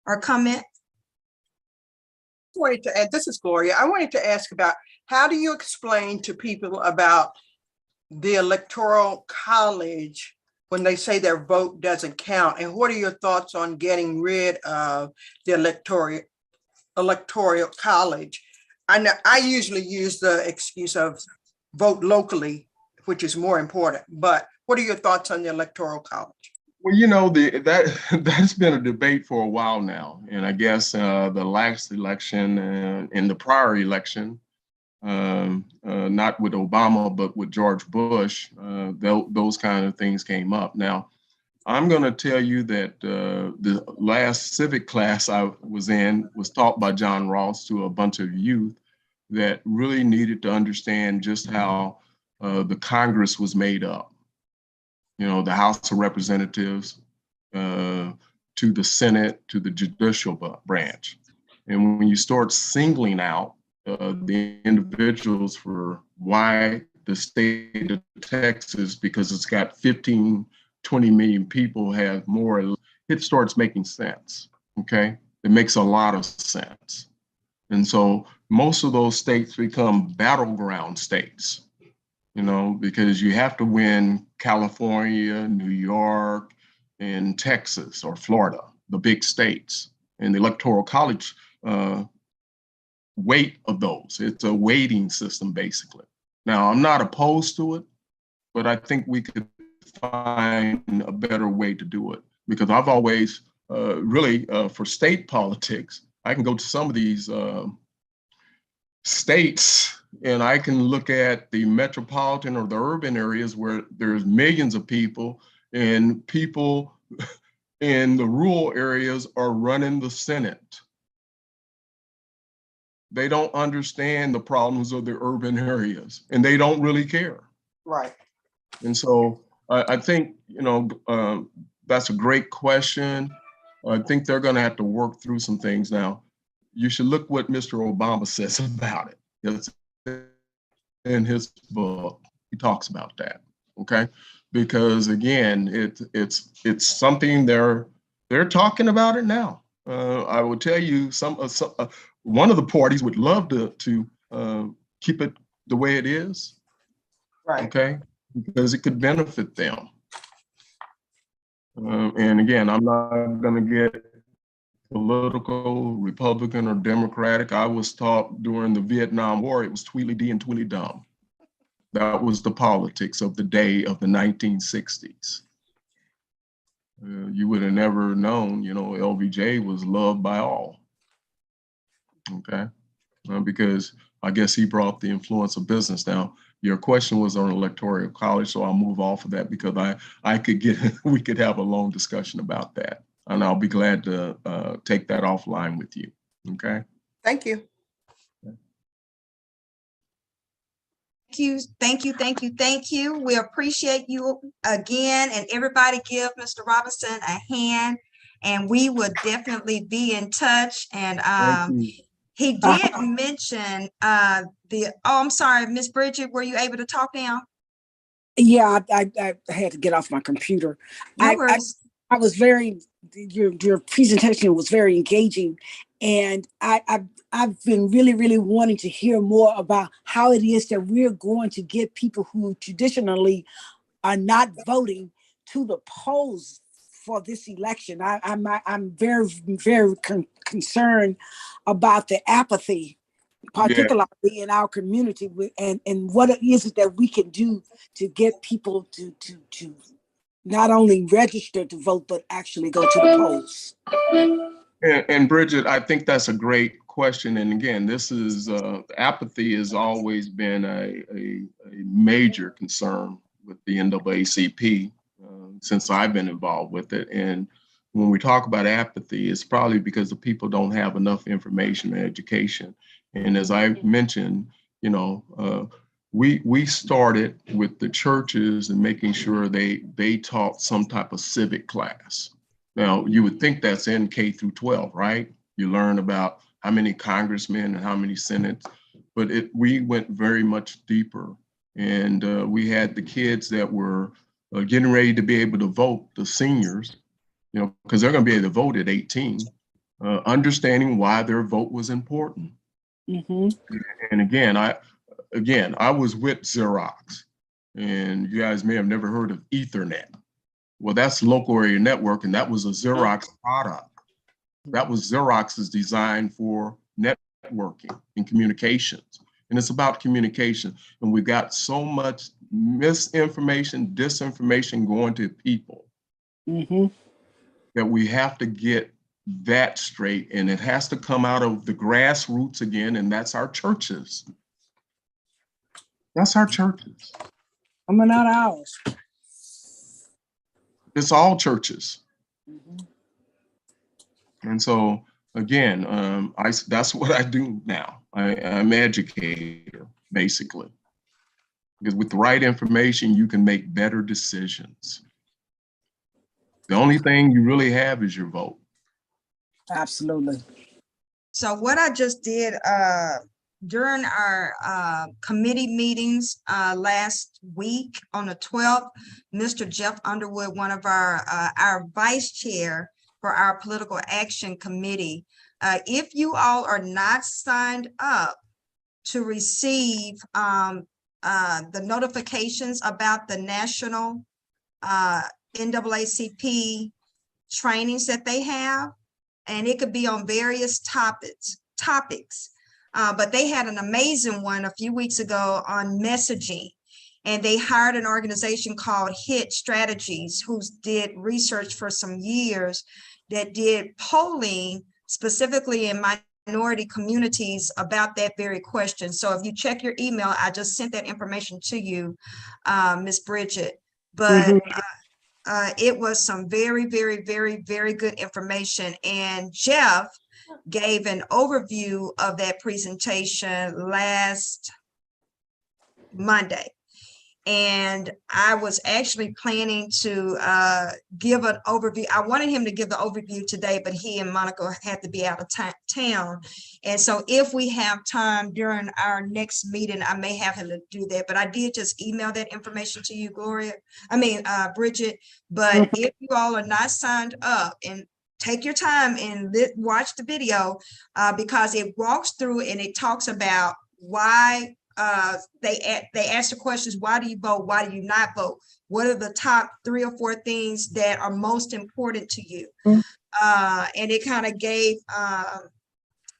or comment? This is Gloria. I wanted to ask about, how do you explain to people about the Electoral College when they say their vote doesn't count? And what are your thoughts on getting rid of the Electoral College? I know I usually use the excuse of vote locally, which is more important, but what are your thoughts on the Electoral College? Well, you know, that's been a debate for a while now. And I guess the last election and the prior election, not with Obama, but with George Bush, those kind of things came up. Now, I'm going to tell you that the last civic class I was in was taught by John Ross to a bunch of youth that really needed to understand just how the Congress was made up. You know, the House of Representatives, to the Senate, to the judicial branch. And when you start singling out the individuals for why the state of Texas, because it's got 15, 20 million people, have more, it starts making sense, okay? It makes a lot of sense. And so most of those states become battleground states, you know, because you have to win California, New York, and Texas or Florida, the big states, and the Electoral College weight of those. It's a weighting system, basically. Now, I'm not opposed to it, but I think we could find a better way to do it, because I've always really, for state politics, I can go to some of these states and I can look at the metropolitan or the urban areas where there's millions of people, and people in the rural areas are running the Senate. They don't understand the problems of the urban areas, and they don't really care. Right. And so I think, you know, that's a great question. I think they're going to have to work through some things. Now, you should look what Mr. Obama says about it. It's in his book. He talks about that. Okay, because again, it's something they're talking about it now. I will tell you, one of the parties would love to keep it the way it is. Right. Okay, because it could benefit them. And again, I'm not going to get political, Republican or Democratic. I was taught during the Vietnam War, it was Tweedledee and Tweedledum. That was the politics of the day of the 1960s. You would have never known, you know, LBJ was loved by all. Okay, because I guess he brought the influence of business. Now, your question was on electoral college, so I'll move off of that because we could have a long discussion about that, and I'll be glad to take that offline with you. Okay. Thank you. Thank you. We appreciate you again, and everybody give Mr. Robinson a hand, and we would definitely be in touch. And he did mention I'm sorry, Miss Bridget, were you able to talk now? Yeah, I had to get off my computer. No worries. I was your presentation was very engaging, and I've been really wanting to hear more about how it is that we're going to get people who traditionally are not voting to the polls for this election. I'm very concerned about the apathy, particularly in our community, and what it is that we can do to get people to not only register to vote, but actually go to the polls. And Bridget, I think that's a great question. And again, this is apathy has always been a major concern with the NAACP since I've been involved with it. And when we talk about apathy, it's probably because the people don't have enough information and education. And as I mentioned, you know, we started with the churches and making sure they taught some type of civic class. Now, you would think that's in K through 12, right? You learn about how many congressmen and how many senates, but we went very much deeper. And we had the kids that were getting ready to be able to vote, the seniors, you know, because they're going to be able to vote at 18, understanding why their vote was important. Mm-hmm. And again, I was with Xerox, and you guys may have never heard of Ethernet. Well, that's local area network, and that was a Xerox product. That was Xerox's design for networking and communications. And it's about communication. And we've got so much misinformation, disinformation going to people that we have to get that straight. And it has to come out of the grassroots again, and that's our churches. That's our churches. I'm not ours. it's all churches. Mhm. And so again, that's what I do now. I'm an educator, basically. Because with the right information, you can make better decisions. The only thing you really have is your vote. Absolutely. So what I just did during our committee meetings last week on the 12th, Mr. Jeff Underwood, one of our vice chair for our political action committee, if you all are not signed up to receive the notifications about the national NAACP trainings that they have, and it could be on various topics. But they had an amazing one a few weeks ago on messaging, and they hired an organization called HIT Strategies, who did research for some years that did polling specifically in minority communities about that very question. So if you check your email, I just sent that information to you, Ms. Bridget. But it was some very, very, very, very good information. And Jeff gave an overview of that presentation last Monday. And I was actually planning to give an overview. I wanted him to give the overview today, but he and Monica had to be out of town. And so if we have time during our next meeting, I may have him to do that. But I did just email that information to you, Bridget. But if you all are not signed up, and take your time and watch the video because it walks through and it talks about why they ask the questions: why do you vote? Why do you not vote? What are the top 3 or 4 things that are most important to you? And it kind of gave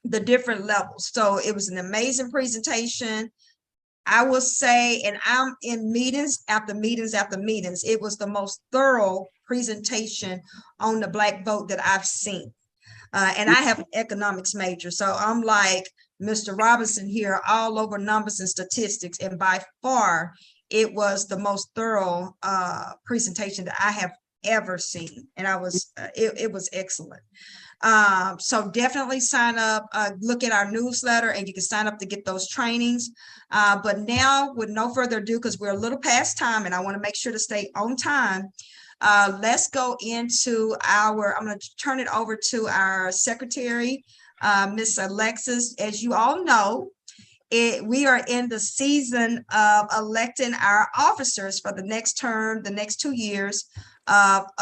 the different levels. So it was an amazing presentation. I will say, and I'm in meetings after meetings after meetings, it was the most thorough presentation on the Black vote that I've seen. And I have an economics major, so I'm like Mr. Robinson here, all over numbers and statistics. And by far, it was the most thorough presentation that I have ever seen. And it was excellent. So definitely sign up, look at our newsletter, and you can sign up to get those trainings. But now, with no further ado, because we're a little past time and I want to make sure to stay on time, let's go into I'm going to turn it over to our secretary, Miss Alexis. As you all know, we are in the season of electing our officers for the next term, the next 2 years for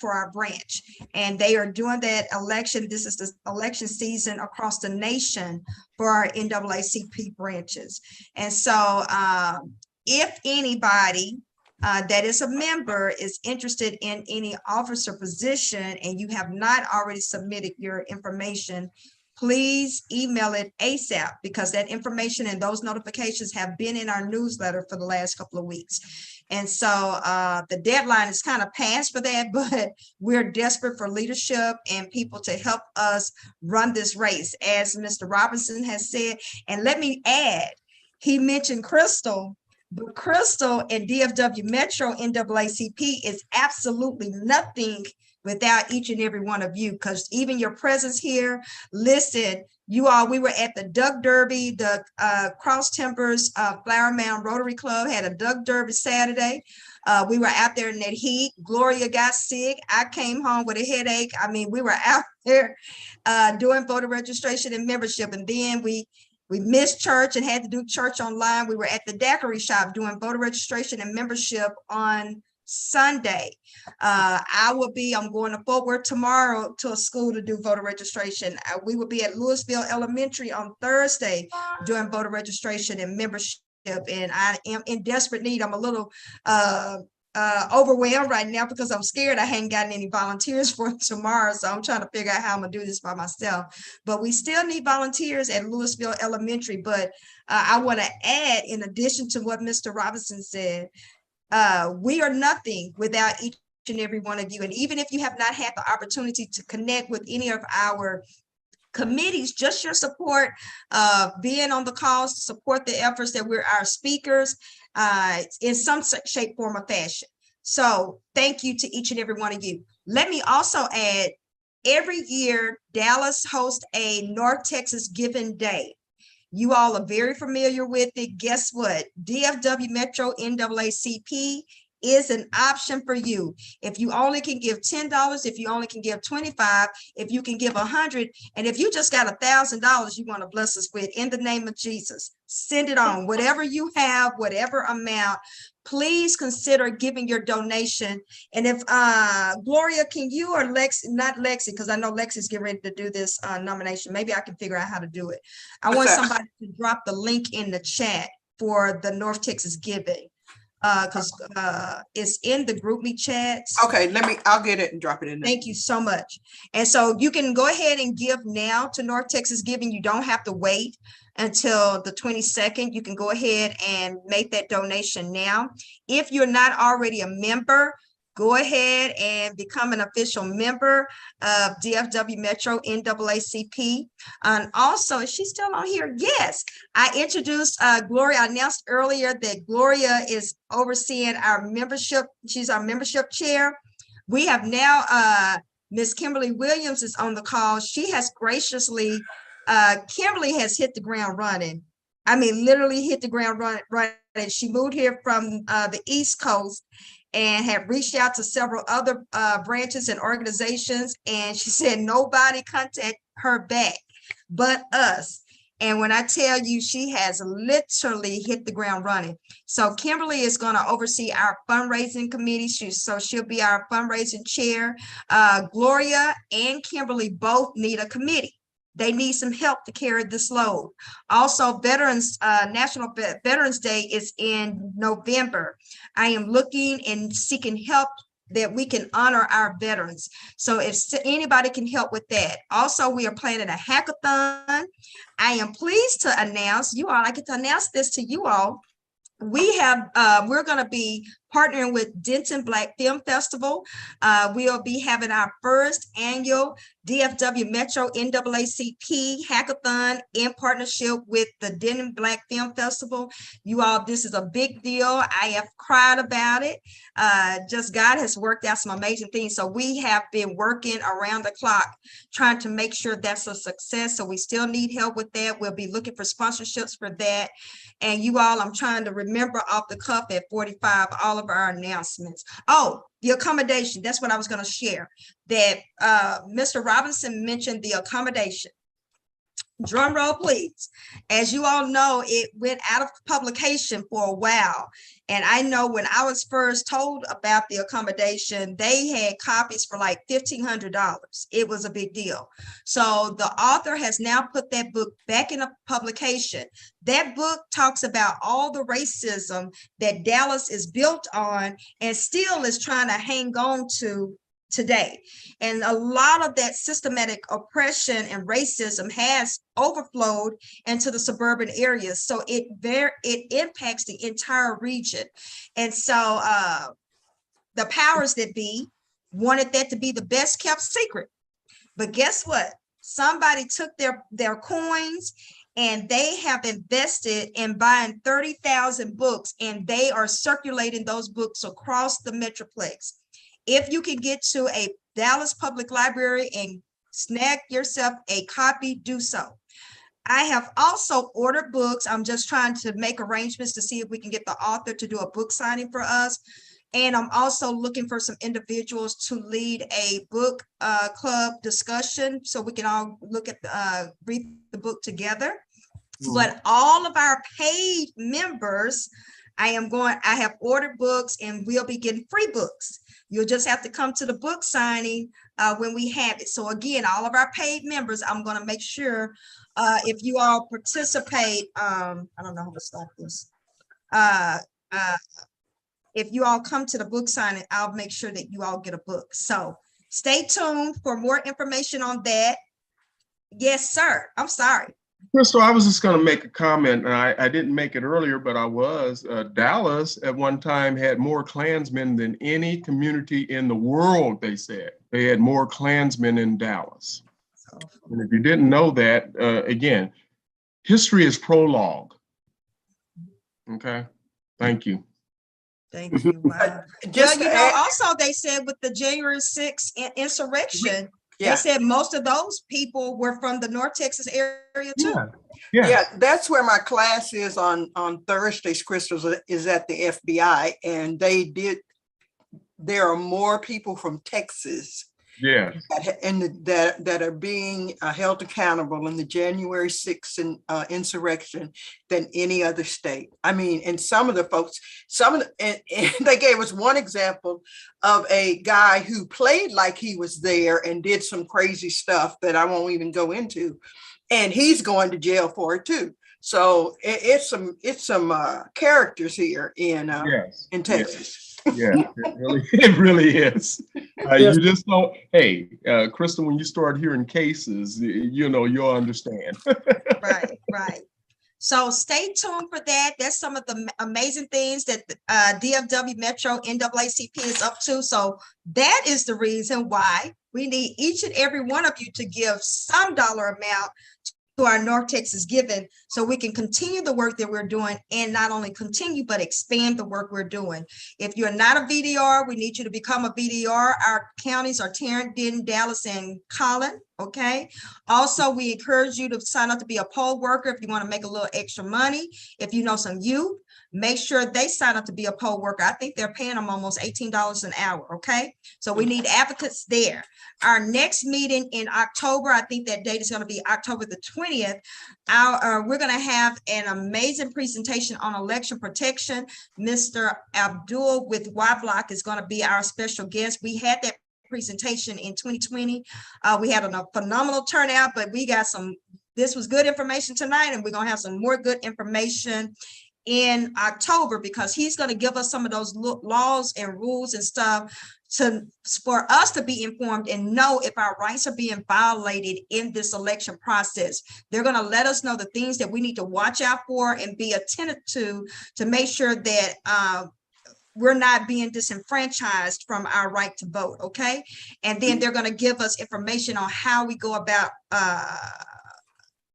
our branch. And they are doing that election. This is the election season across the nation for our NAACP branches. And so if anybody that is a member is interested in any officer position and you have not already submitted your information, please email it ASAP, because that information and those notifications have been in our newsletter for the last couple of weeks. And so the deadline is kind of past for that, but we're desperate for leadership and people to help us run this race, as Mr. Robinson has said. And let me add, he mentioned Crystal. But Crystal and DFW Metro NAACP is absolutely nothing without each and every one of you, because even your presence here, listen, you all, we were at the Duck Derby, the Cross Timbers Flower Mound Rotary Club had a Duck Derby Saturday. We were out there in that heat. Gloria got sick. I came home with a headache. I mean, we were out there doing voter registration and membership. And then we missed church and had to do church online. We were at the daiquiri shop doing voter registration and membership on Sunday. I'm going to Fort Worth tomorrow to a school to do voter registration. We will be at Louisville Elementary on Thursday doing voter registration and membership. And I am in desperate need. I'm a little overwhelmed right now because I'm scared I hadn't gotten any volunteers for tomorrow. So I'm trying to figure out how I'm gonna do this by myself. But we still need volunteers at Louisville Elementary. But I want to add, in addition to what Mr. Robinson said, we are nothing without each and every one of you. And even if you have not had the opportunity to connect with any of our committees, just your support, being on the calls to support the efforts that we're our speakers in some shape, form, or fashion. So thank you to each and every one of you. Let me also add, every year, Dallas hosts a North Texas Giving Day. You all are very familiar with it. Guess what? DFW Metro NAACP is an option for you. If you only can give $10, if you only can give $25, if you can give $100, and if you just got $1,000 you want to bless us with, in the name of Jesus, send it on. Whatever you have, whatever amount, please consider giving your donation. And if Gloria, can you, or Lex, not Lexi, because I know Lexi's getting ready to do this nomination. Maybe I can figure out how to do it. I want somebody to drop the link in the chat for the North Texas Giving, because it's in the group me chats. Okay, I'll get it and drop it in there. Thank you so much. And so you can go ahead and give now to North Texas Giving. You don't have to wait until the 22nd. You can go ahead and make that donation now. If you're not already a member, go ahead and become an official member of DFW Metro NAACP. And also, is she still on here? Yes. I introduced Gloria. I announced earlier that Gloria is overseeing our membership. She's our membership chair. We have now, Miss Kimberly Williams is on the call. She has graciously, Kimberly has hit the ground running. I mean, literally hit the ground running. She moved here from the East Coast and had reached out to several other branches and organizations. And she said nobody contact her back but us. And when I tell you, she has literally hit the ground running. So Kimberly is going to oversee our fundraising committee. So she'll be our fundraising chair. Gloria and Kimberly both need a committee. They need some help to carry this load. Also, National Veterans Day is in November. I am looking and seeking help that we can honor our veterans. So if anybody can help with that. Also, we are planning a hackathon. I am pleased to announce, you all, I get to announce this to you all. We're going to be partnering with Denton Black Film Festival. We'll be having our first annual DFW Metro NAACP Hackathon in partnership with the Denton Black Film Festival. You all, this is a big deal. I have cried about it. Just God has worked out some amazing things. So we have been working around the clock trying to make sure that's a success. So we still need help with that. We'll be looking for sponsorships for that. And you all, I'm trying to remember off the cuff at 45, all of our announcements. Oh, the accommodation. That's what I was going to share. That Mr. Robinson mentioned the accommodation. Drum roll, please. As you all know, it went out of publication for a while. And I know when I was first told about the accommodation, they had copies for like $1,500. It was a big deal. So the author has now put that book back in a publication. That book talks about all the racism that Dallas is built on and still is trying to hang on to today. And a lot of that systematic oppression and racism has overflowed into the suburban areas. So it impacts the entire region. And so the powers that be wanted that to be the best kept secret. But guess what? Somebody took their coins and they have invested in buying 30,000 books, and they are circulating those books across the Metroplex. If you can get to a Dallas Public Library and snag yourself a copy, do so. I have also ordered books. I'm just trying to make arrangements to see if we can get the author to do a book signing for us. And I'm also looking for some individuals to lead a book club discussion so we can all look at read the book together. But all of our paid members, I have ordered books and we'll be getting free books. You'll just have to come to the book signing when we have it. So again, all of our paid members, I'm going to make sure if you all participate, I don't know how to start this. If you all come to the book signing, I'll make sure that you all get a book. So stay tuned for more information on that. Yes, sir. I'm sorry. Crystal, I was just going to make a comment. I didn't make it earlier, but I was. Dallas at one time had more Klansmen than any community in the world, they said. They had more Klansmen in Dallas. And if you didn't know that, again, history is prologue. Okay, thank you. Thank you. Wow. Well, Just you to know, add, also they said with the January 6th insurrection, they yeah, said most of those people were from the North Texas area too. Yeah, yeah, yeah, that's where my class is on Thursdays. Crystals is at the FBI, and there are more people from Texas yeah. that are being held accountable in the January 6th insurrection than any other state. I mean, and some of the folks, and they gave us one example of a guy who played like he was there and did some crazy stuff that I won't even go into, and he's going to jail for it too. So it's some characters here in Yes. Texas. Yeah, it really is. Yes. You just don't, hey, Crystal, when you start hearing cases, you know, you'll understand. Right, right. So stay tuned for that. That's some of the amazing things that DFW Metro NAACP is up to. So that is the reason why we need each and every one of you to give some dollar amount to our North Texas Giving, so we can continue the work that we're doing, and not only continue, but expand the work we're doing. If you're not a VDR, we need you to become a VDR. Our counties are Tarrant, Denton, Dallas, and Collin. Okay. Also, we encourage you to sign up to be a poll worker if you want to make a little extra money. If you know some youth, make sure they sign up to be a poll worker. I think they're paying them almost $18 an hour. Okay. So we need advocates there. Our next meeting in October, I think that date is going to be October the 20th. We're going to have an amazing presentation on election protection. Mr. Abdul with Y Block is going to be our special guest. We had that presentation in 2020. We had a phenomenal turnout, but we got this was good information tonight, and we're going to have some more good information in October, because he's going to give us some of those laws and rules and stuff for us to be informed and know if our rights are being violated in this election process. They're going to let us know the things that we need to watch out for and be attentive to make sure that we're not being disenfranchised from our right to vote. Okay. And then they're going to give us information on how we go about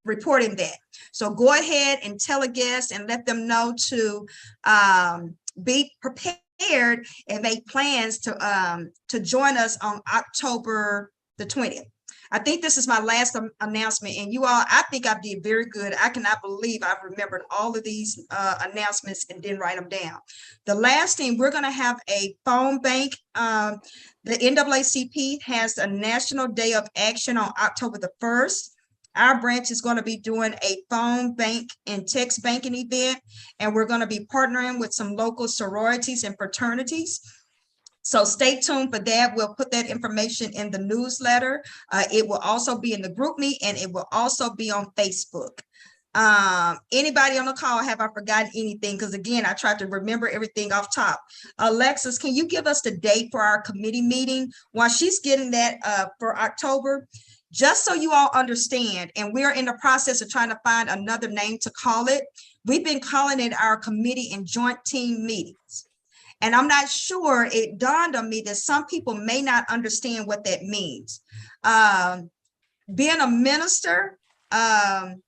reporting that. So go ahead and tell a guest and let them know to be prepared and make plans to join us on October the 20th. I think this is my last announcement, and you all, I think I did very good. I cannot believe I've remembered all of these announcements and didn't write them down. The last thing, we're going to have a phone bank. The NAACP has a National Day of Action on October the 1st. Our branch is going to be doing a phone bank and text banking event, and we're going to be partnering with some local sororities and fraternities. So stay tuned for that. We'll put that information in the newsletter. It will also be in the group meet, and it will also be on Facebook. Anybody on the call, have I forgotten anything? Because again, I tried to remember everything off top. Alexis, can you give us the date for our committee meeting? While she's getting that for October, just so you all understand, and we're in the process of trying to find another name to call it. We've been calling it our committee and joint team meetings. And I'm not sure, it dawned on me that some people may not understand what that means. Being a minister, my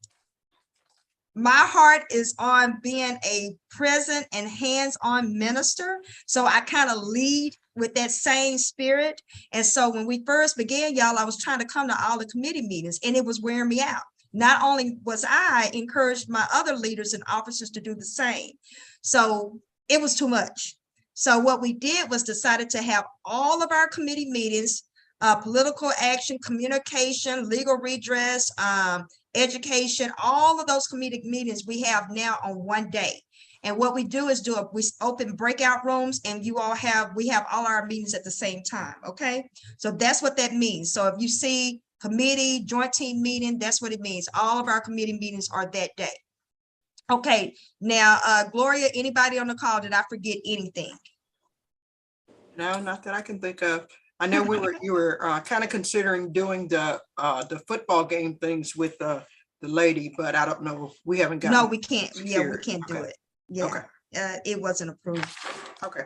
heart is on being a present and hands-on minister. So I kind of lead with that same spirit. And so when we first began, y'all, I was trying to come to all the committee meetings, and it was wearing me out. Not only was I encouraged my other leaders and officers to do the same. So it was too much. So what we did was decided to have all of our committee meetings, political action, communication, legal redress, education, all of those committee meetings we have now on one day. And what we do is we open breakout rooms, and we have all our meetings at the same time. Okay. So that's what that means. So if you see committee, joint team meeting, that's what it means. All of our committee meetings are that day. Okay, now, Gloria, anybody on the call, did I forget anything? No, not that I can think of. I know you were kind of considering doing the football game things with the lady, but I don't know. We haven't got. No, we can't. Yeah, we can't do it. Yeah, okay. It wasn't approved. Okay.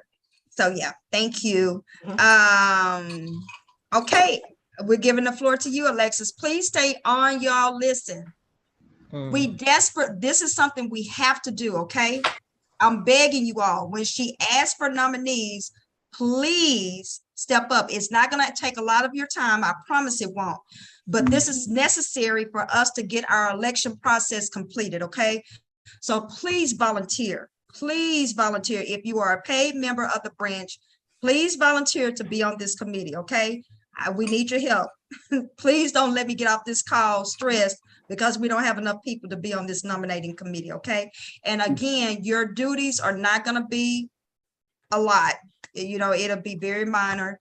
So yeah, thank you. Okay, we're giving the floor to you, Alexis. Please stay on, y'all. Listen. We desperate. This is something we have to do. Okay. I'm begging you all, when she asks for nominees, please step up. It's not gonna take a lot of your time. I promise it won't. But this is necessary for us to get our election process completed, okay? So please volunteer. Please volunteer. If you are a paid member of the branch, please volunteer to be on this committee, okay? We need your help. Please don't let me get off this call stressed because we don't have enough people to be on this nominating committee, okay? And again, your duties are not gonna be a lot. You know, it'll be very minor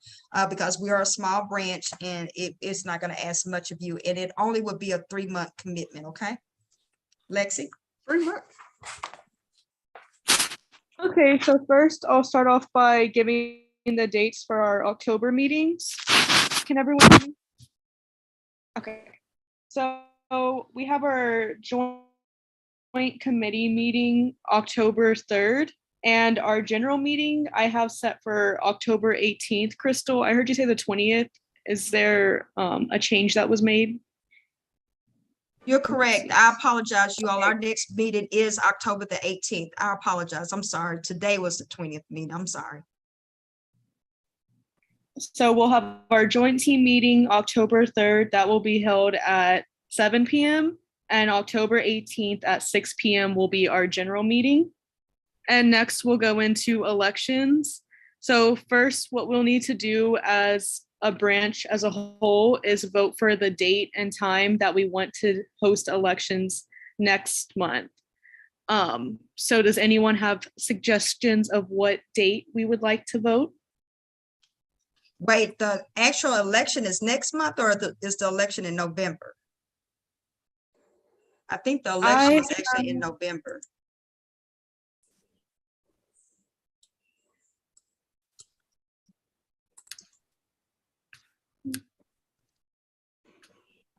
because we are a small branch and it's not gonna ask much of you. And it only would be a 3-month commitment, okay? Lexi? 3 months. Okay, so first I'll start off by giving the dates for our October meetings. Can everyone hear me? Okay, so we have our joint committee meeting October 3rd, and our general meeting I have set for October 18th. Crystal, I heard you say the 20th. Is there a change that was made? You're correct. I apologize, you all. Our next meeting is October the 18th. I apologize. I'm sorry. Today was the 20th meeting. I'm sorry. So we'll have our joint team meeting October 3rd. That will be held at 7 p.m. and October 18th at 6 p.m. will be our general meeting. And next we'll go into elections. So first, what we'll need to do as a branch as a whole is vote for the date and time that we want to host elections next month. So does anyone have suggestions of what date we would like to vote? Wait, the actual election is next month or is the election in November? I think the election is actually in November.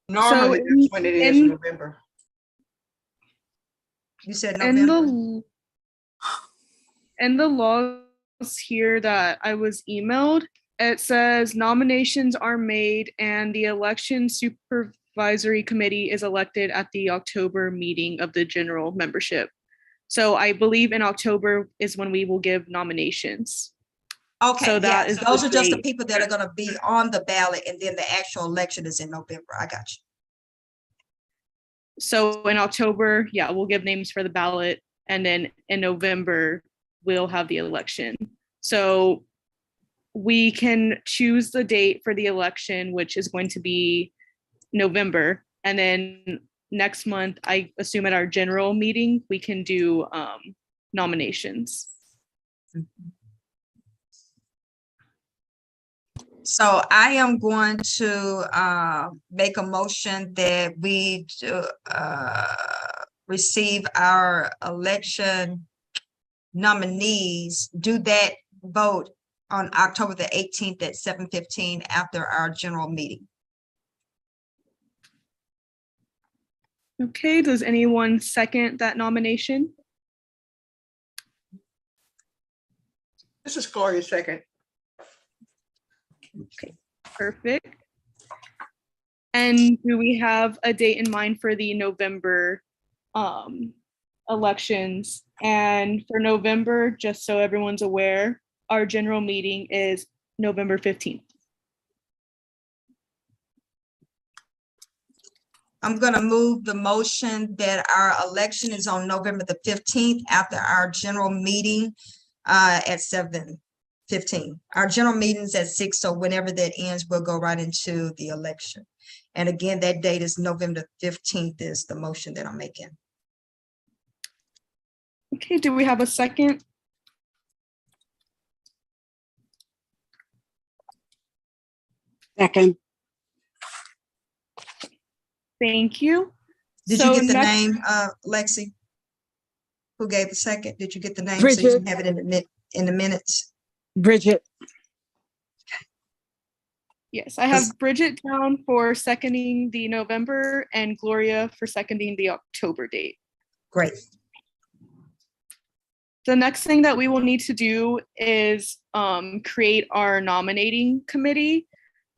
Normally, that's when it is, November. You said November? In the laws here that I was emailed, it says nominations are made and the election supervisory committee is elected at the October meeting of the general membership. So I believe in October is when we will give nominations. Okay, So that is those the are just the date. people that are gonna be on the ballot and then the actual election is in November. I got you. So in October, yeah, we'll give names for the ballot. And then in November, we'll have the election. So we can choose the date for the election, which is going to be November. And then next month, I assume at our general meeting, we can do nominations. So I am going to make a motion that we receive our election nominees, do that vote on October the 18th at 7:15 after our general meeting. Okay, does anyone second that nomination? This is Gloria second. Okay, perfect. And do we have a date in mind for the November elections? And for November, just so everyone's aware, our general meeting is November 15th. I'm gonna move the motion that our election is on November the 15th after our general meeting at 7:15. Our general meeting's at 6, so whenever that ends, we'll go right into the election. And again, that date is November 15th is the motion that I'm making. Okay, do we have a second? Second. Thank you. Did So you get the next- name, Lexi? Who gave the second? Did you get the name? So you Bridget. can have it in the minutes. Bridget. Yes, I have Bridget down for seconding the November and Gloria for seconding the October date. Great. The next thing that we will need to do is create our nominating committee.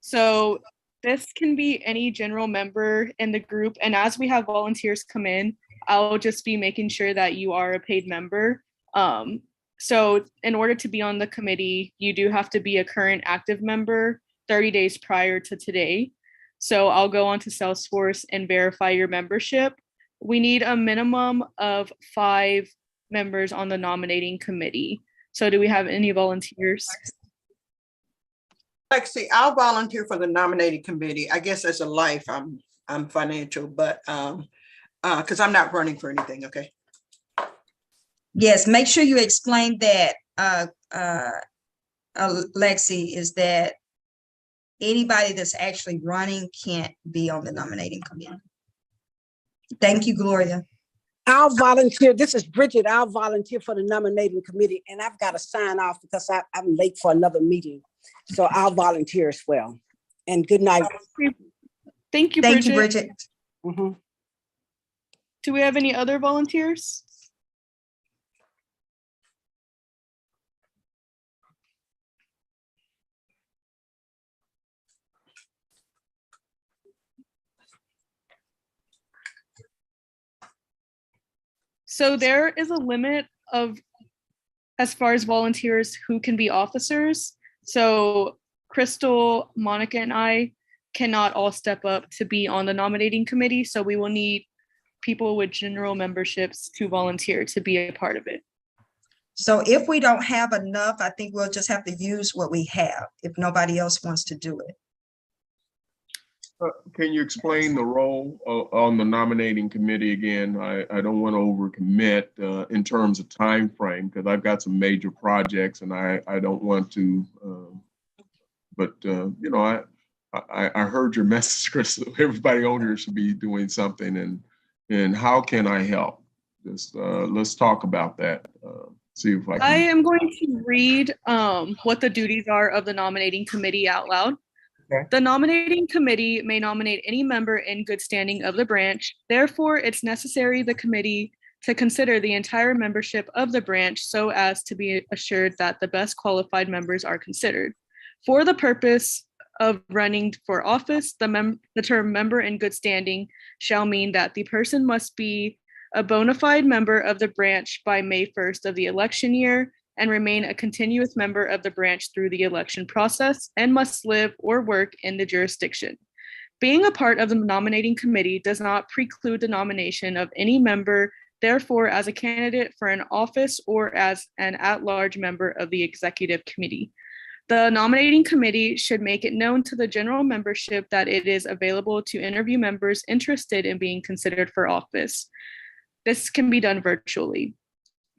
So this can be any general member in the group. And as we have volunteers come in, I'll just be making sure that you are a paid member. So in order to be on the committee, you do have to be a current active member 30 days prior to today. So I'll go onto Salesforce and verify your membership. We need a minimum of 5 members on the nominating committee. So do we have any volunteers? Lexi, I'll volunteer for the nominating committee. I guess as a life, I'm financial, but because I'm not running for anything, okay? Yes, make sure you explain that, Lexi, is that anybody that's actually running can't be on the nominating committee. Thank you, Gloria. I'll volunteer. This is Bridget. I'll volunteer for the nominating committee, and I've got to sign off because I'm late for another meeting. So I'll volunteer as well. And good night. Thank you, Bridget. Thank you, Bridget. Mhm. Do we have any other volunteers? So there is a limit of, as far as volunteers who can be officers. So Crystal, Monica, and I cannot all step up to be on the nominating committee. So we will need people with general memberships to volunteer to be a part of it. So if we don't have enough, I think we'll just have to use what we have if nobody else wants to do it. Can you explain the role on the nominating committee again? I don't want to overcommit in terms of time frame because I've got some major projects and I don't want to. But you know, I heard your message, Crystal. Everybody on here should be doing something, and how can I help? Just let's talk about that. See if I can. I am going to read what the duties are of the nominating committee out loud. Okay. The nominating committee may nominate any member in good standing of the branch. Therefore, it's necessary the committee to consider the entire membership of the branch so as to be assured that the best qualified members are considered. For the purpose of running for office, the term member in good standing shall mean that the person must be a bona fide member of the branch by May 1st of the election year and remain a continuous member of the branch through the election process and must live or work in the jurisdiction. Being a part of the nominating committee does not preclude the nomination of any member, therefore, as a candidate for an office or as an at-large member of the executive committee. The nominating committee should make it known to the general membership that it is available to interview members interested in being considered for office. This can be done virtually.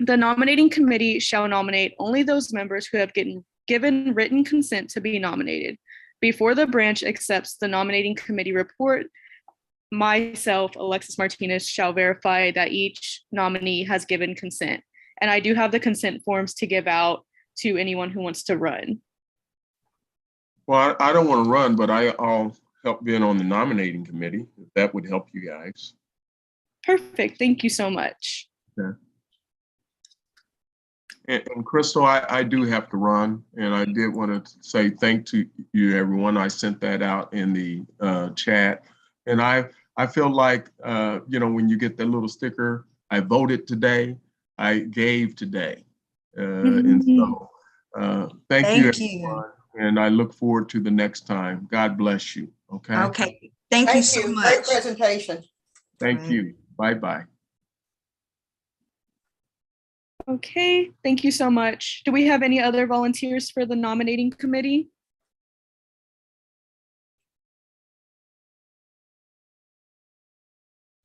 The nominating committee shall nominate only those members who have given written consent to be nominated. Before the branch accepts the nominating committee report, myself, Alexis Martinez, shall verify that each nominee has given consent. And I do have the consent forms to give out to anyone who wants to run. Well, I don't want to run, but I'll help being on the nominating committee. If that would help you guys. Perfect. Thank you so much. Okay. And Crystal, I do have to run, and I did want to say thank to you, everyone. I sent that out in the chat, and I feel like you know, when you get that little sticker, I voted today, I gave today, and so thank you, everyone, and I look forward to the next time. God bless you. Okay. Okay. Thank you so much. Great presentation. Thank you. Bye-bye. Okay, thank you so much. Do we have any other volunteers for the nominating committee?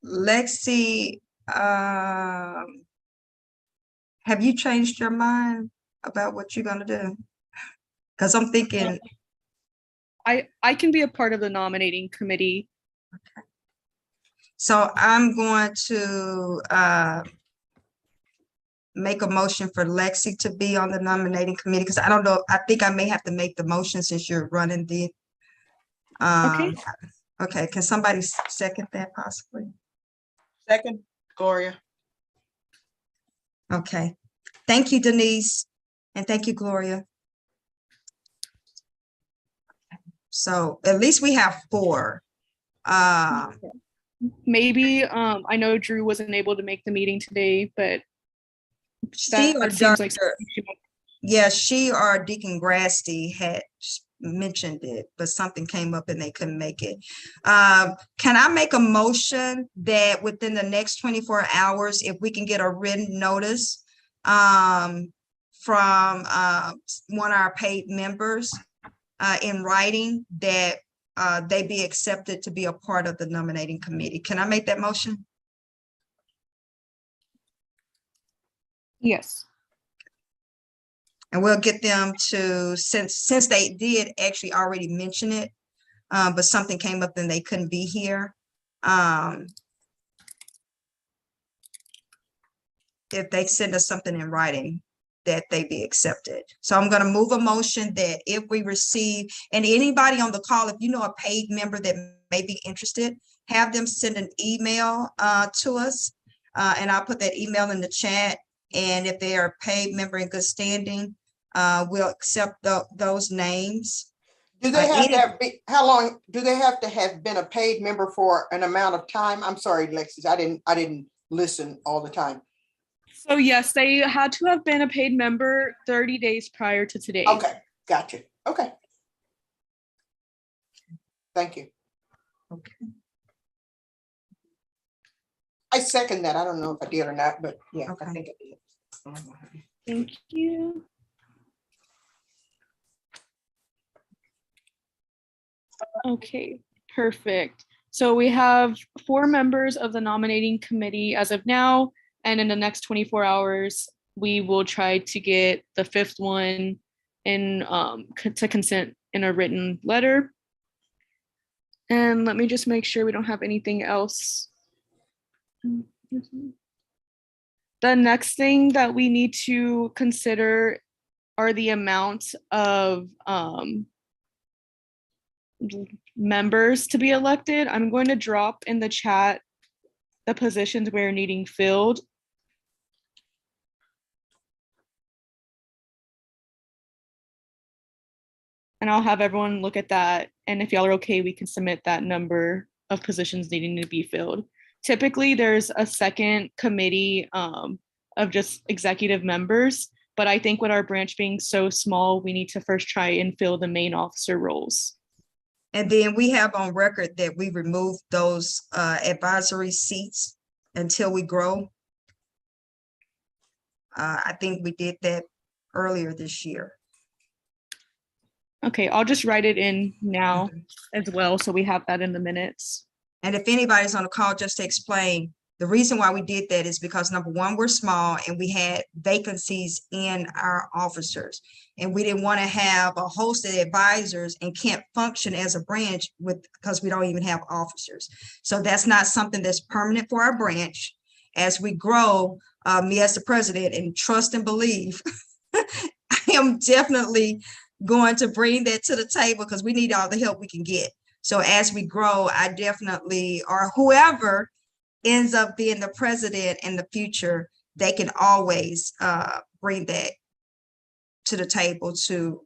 Lexi, have you changed your mind about what you're gonna do? Because I'm thinking. I can be a part of the nominating committee. Okay. So I'm going to make a motion for Lexi to be on the nominating committee because I don't know. I think I may have to make the motion since you're running the. Okay. Okay. Can somebody second that possibly? Second, Gloria. Okay. Thank you, Denise, and thank you, Gloria. So at least we have 4. Maybe I know Drew wasn't able to make the meeting today, but She or That seems like Dr. Yeah, she or Deacon Grasty had mentioned it, but something came up and they couldn't make it. Can I make a motion that within the next 24 hours, if we can get a written notice from one of our paid members in writing that they be accepted to be a part of the nominating committee? Can I make that motion? Yes. And we'll get them to, since they did actually already mention it, but something came up and they couldn't be here. If they send us something in writing, that they be accepted. So I'm gonna move a motion that if we receive, and anybody on the call, if you know a paid member that may be interested, have them send an email to us. And I'll put that email in the chat. And if they are a paid member in good standing, we'll accept those names. Do they have to have, how long, do they have to have been a paid member for an amount of time? I'm sorry, Lexis, I didn't listen all the time. So yes, they had to have been a paid member 30 days prior to today. Okay, gotcha. Okay. Thank you. Okay. I second that. I don't know if I did or not, but yeah, Okay. I think I did. Thank you. Okay, perfect. So we have 4 members of the nominating committee as of now, and in the next 24 hours, we will try to get the 5th one in to consent in a written letter. And let me just make sure we don't have anything else. The next thing that we need to consider are the amount of members to be elected. I'm going to drop in the chat the positions we're needing filled. And I'll have everyone look at that. And if y'all are okay, we can submit that number of positions needing to be filled. Typically, there's a second committee of just executive members, but I think with our branch being so small, we need to first try and fill the main officer roles. And then we have on record that we removed those advisory seats until we grow. I think we did that earlier this year. Okay, I'll just write it in now as well, so we have that in the minutes. And if anybody's on the call, just to explain, the reason why we did that is because number one, we're small and we had vacancies in our officers. And we didn't want to have a host of advisors and can't function as a branch because we don't even have officers. So that's not something that's permanent for our branch. As we grow, me as the president, and trust and believe, I am definitely going to bring that to the table because we need all the help we can get. So as we grow, I definitely, or whoever ends up being the president in the future, they can always bring that to the table to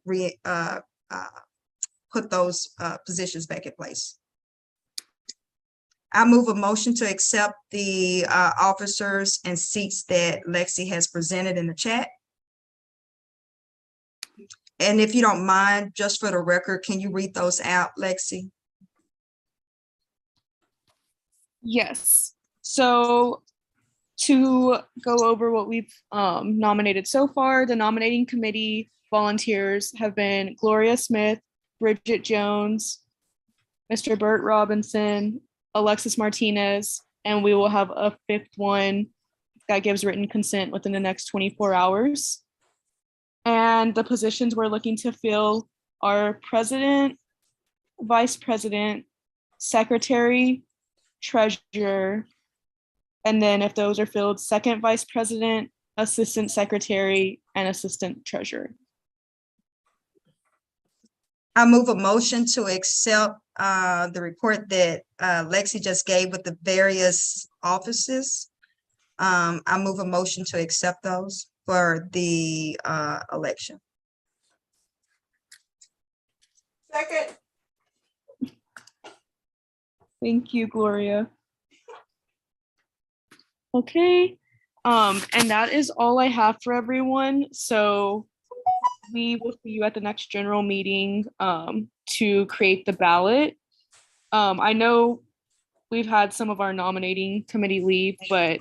put those positions back in place. I move a motion to accept the officers and seats that Lexi has presented in the chat. And if you don't mind, just for the record, can you read those out, Lexi? Yes. So to go over what we've nominated so far, the nominating committee volunteers have been Gloria Smith, Bridget Jones, Mr. Bert Robinson, Alexis Martinez, and we will have a 5th one that gives written consent within the next 24 hours. And the positions we're looking to fill are president, vice president, secretary, treasurer, and then if those are filled, second vice president, assistant secretary, and assistant treasurer. I move a motion to accept the report that Lexi just gave with the various offices. I move a motion to accept those for the election. Second. Thank you, Gloria. Okay, And that is all I have for everyone. So we will see you at the next general meeting to create the ballot. I know we've had some of our nominating committee leave, but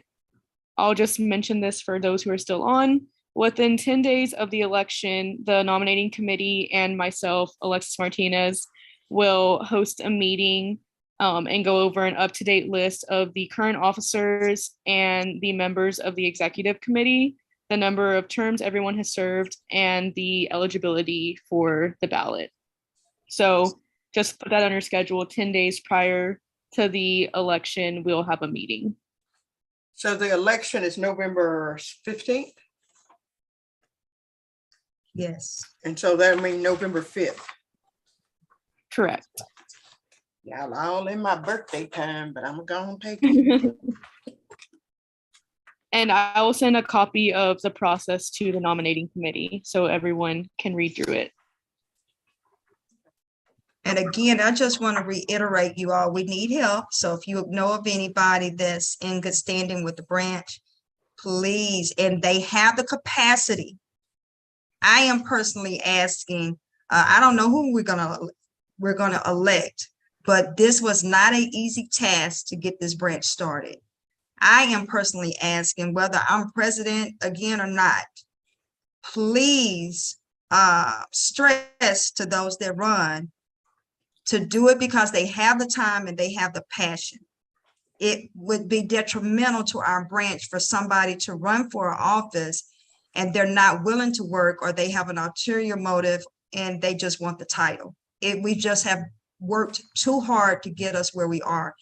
I'll just mention this for those who are still on. Within 10 days of the election, the nominating committee and myself, Alexis Martinez, will host a meeting and go over an up-to-date list of the current officers and the members of the executive committee, the number of terms everyone has served, and the eligibility for the ballot. So just put that on your schedule. 10 days prior to the election, we'll have a meeting. So the election is November 15th, Yes. and so that means November 5th. Correct. Y'all all in my birthday time, but I'm gonna take it. And I will send a copy of the process to the nominating committee so everyone can read through it. And again, I just want to reiterate, you all, we need help. So if you know of anybody that's in good standing with the branch, please, and they have the capacity. I am personally asking, I don't know who we're gonna elect, but this was not an easy task to get this branch started. I am personally asking whether I'm president again or not, please stress to those that run to do it because they have the time and they have the passion. It would be detrimental to our branch for somebody to run for an office and they're not willing to work, or they have an ulterior motive and they just want the title. We just have worked too hard to get us where we are.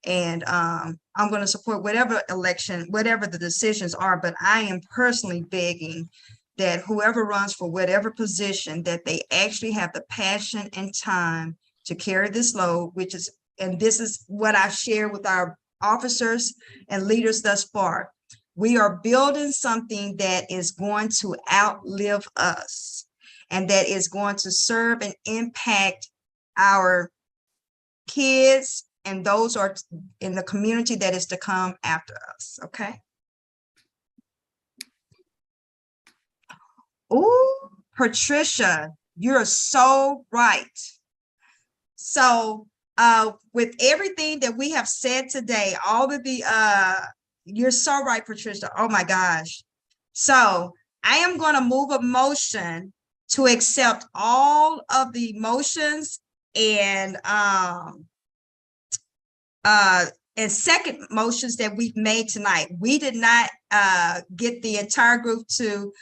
And I'm going to support whatever election, whatever the decisions are, but I am personally begging that whoever runs for whatever position, that they actually have the passion and time to carry this load, and this is what I share with our officers and leaders thus far. We are building something that is going to outlive us and that is going to serve and impact our kids and those are in the community that is to come after us, okay? Oh, Patricia, you're so right. So with everything that we have said today, all of the, you're so right, Patricia. Oh my gosh. So I am going to move a motion to accept all of the motions and second motions that we've made tonight. We did not get the entire group to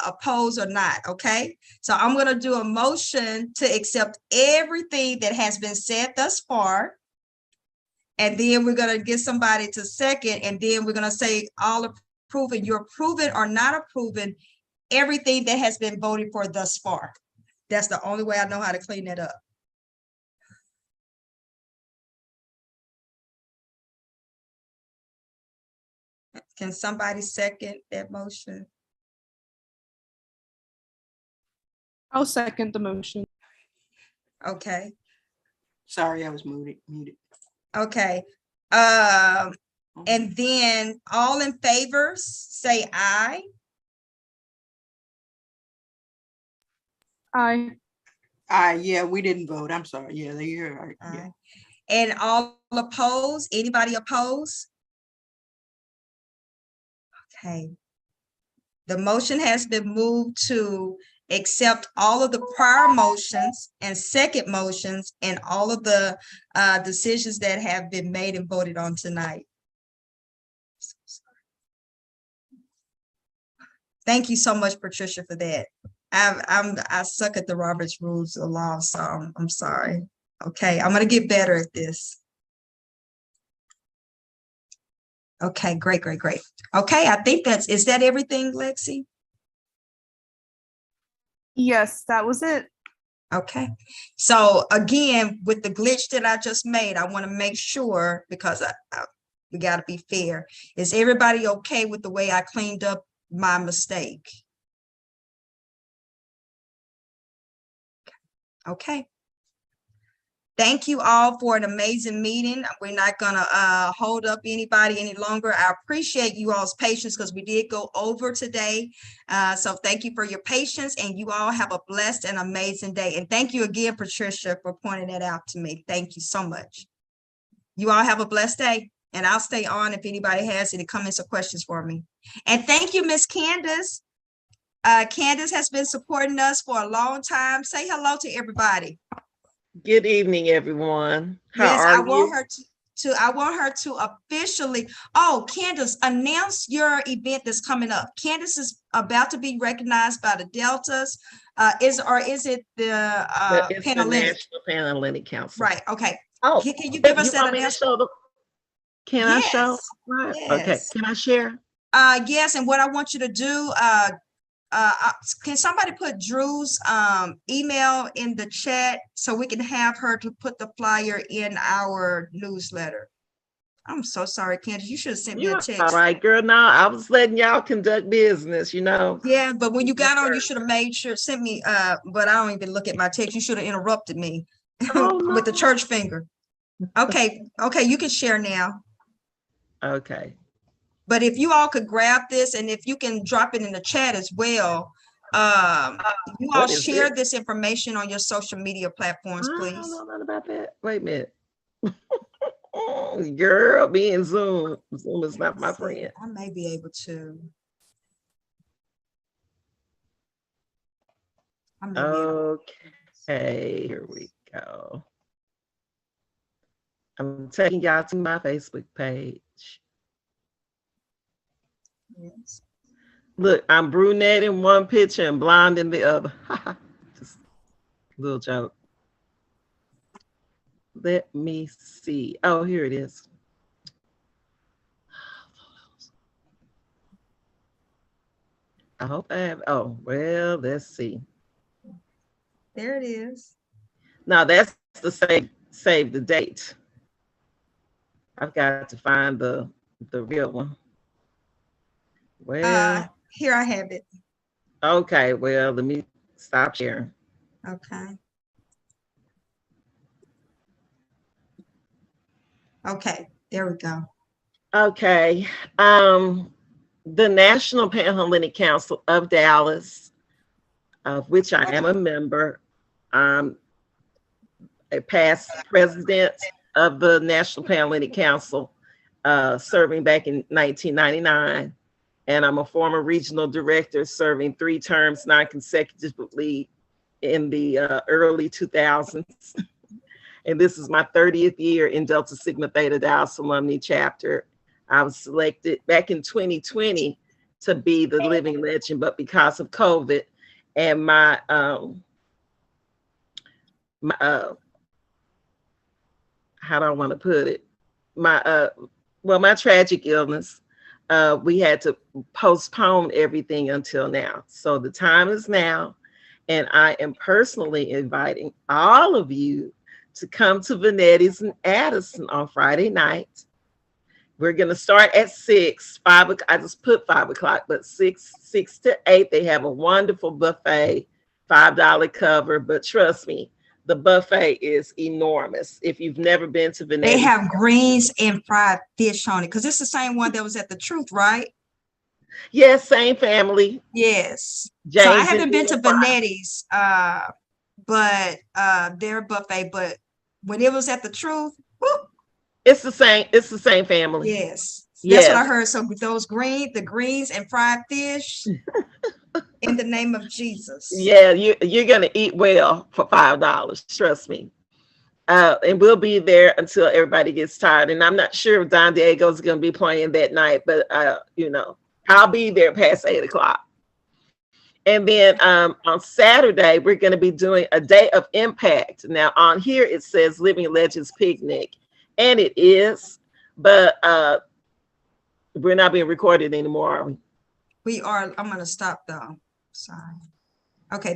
oppose or not, okay? So I'm going to do a motion to accept everything that has been said thus far. And then we're going to get somebody to second, and then we're going to say all approving. You're approving or not approving everything that has been voted for thus far. That's the only way I know how to clean that up. Can somebody second that motion? I'll second the motion. Okay, Sorry, I was muted. okay. And then all in favor, say aye. Aye. Yeah, we didn't vote. I'm sorry. Yeah, you're right. Yeah. Aye. And all opposed, anybody opposed? Okay. The motion has been moved to accept all of the prior motions and second motions and all of the decisions that have been made and voted on tonight. Thank you so much, Patricia, for that. I suck at the Robert's Rules of Law, so I'm sorry. Okay, I'm gonna get better at this. Okay, great. Okay, I think is that everything, Lexi? Yes, that was it. Okay, so again, with the glitch that I just made, I want to make sure, because we got to be fair. Is everybody okay with the way I cleaned up my mistake? Okay. Thank you all for an amazing meeting. We're not gonna hold up anybody any longer. I appreciate you all's patience because we did go over today. So thank you for your patience, and you all have a blessed and amazing day. And thank you again, Patricia, for pointing that out to me. Thank you so much. You all have a blessed day, and I'll stay on if anybody has any comments or questions for me. And thank you, Miss Candace. Candace has been supporting us for a long time. Say hello to everybody. Good evening, everyone. How Yes, are I you? want her I want her to officially, oh, Candace, announce your event that's coming up. Candace is about to be recognized by the Deltas. Is it the It's the Panhellenic? National Panhellenic Council. Right, okay. Oh, Can you give us that want me to announcement? show Can I show? Yes, Right. Okay, yes. can I share? Yes, and what I want you to do, can somebody put Drew's email in the chat so we can have her to put the flyer in our newsletter? I'm so sorry, Candace. You should have sent me a You're text. all right, girl. No, I was letting y'all conduct business, you know. Yeah, but when you got on, you Sure. should have made sure, sent me, but I don't even look at my text. You should have interrupted me Oh, with the no. church finger. Okay, you can share now. Okay. But if you all could grab this, and if you can drop it in the chat as well, you all What is share this? this information on your social media platforms, I please. don't know nothing about that. Wait a minute. Girl, be in Zoom. Zoom is not my friend. I may be able to. Okay, here we go. I'm taking y'all to my Facebook page. Yes. Look, I'm brunette in one picture and blonde in the other. Just a little joke. Let me see. Oh, here it is. I hope I have. Oh, well, let's see. There it is. Now that's the save the date. I've got to find the real one. Well, Here I have it. okay, well, let me stop sharing. Okay. Okay, there we go. Okay. The National Panhellenic Council of Dallas, of which I am a member, a past president of the National Panhellenic Council, serving back in 1999. And I'm a former regional director serving 3 terms non-consecutively in the early 2000s. And this is my 30th year in Delta Sigma Theta Dallas Alumni Chapter. I was selected back in 2020 to be the living legend, but because of COVID and my how do I want to put it? My tragic illness, we had to postpone everything until now. So the time is now, and I am personally inviting all of you to come to Vanetti's in Addison on Friday night. We're going to start at 6, 5 o'clock. I just put 5 o'clock, but 6 to 8, they have a wonderful buffet, $5 cover. But trust me, the buffet is enormous. If you've never been to Vanetti's. They have greens and fried fish on it, because it's the same one that was at the Truth, right? Yes, same family. Yes. James So I haven't been to Vanetti's, but their buffet, but when it was at the Truth, whoop, it's the same family. yes. Yes. That's what I heard. So those the greens and fried fish in the name of Jesus. Yeah, you're gonna eat well for $5. Trust me. And we'll be there until everybody gets tired. And I'm not sure if Don Diego's gonna be playing that night, but you know, I'll be there past 8 o'clock. And then on Saturday, we're gonna be doing a day of impact. Now on here it says Living Legends Picnic, and it is, but we're not being recorded anymore, are we? We are. I'm gonna stop though. Sorry. Okay.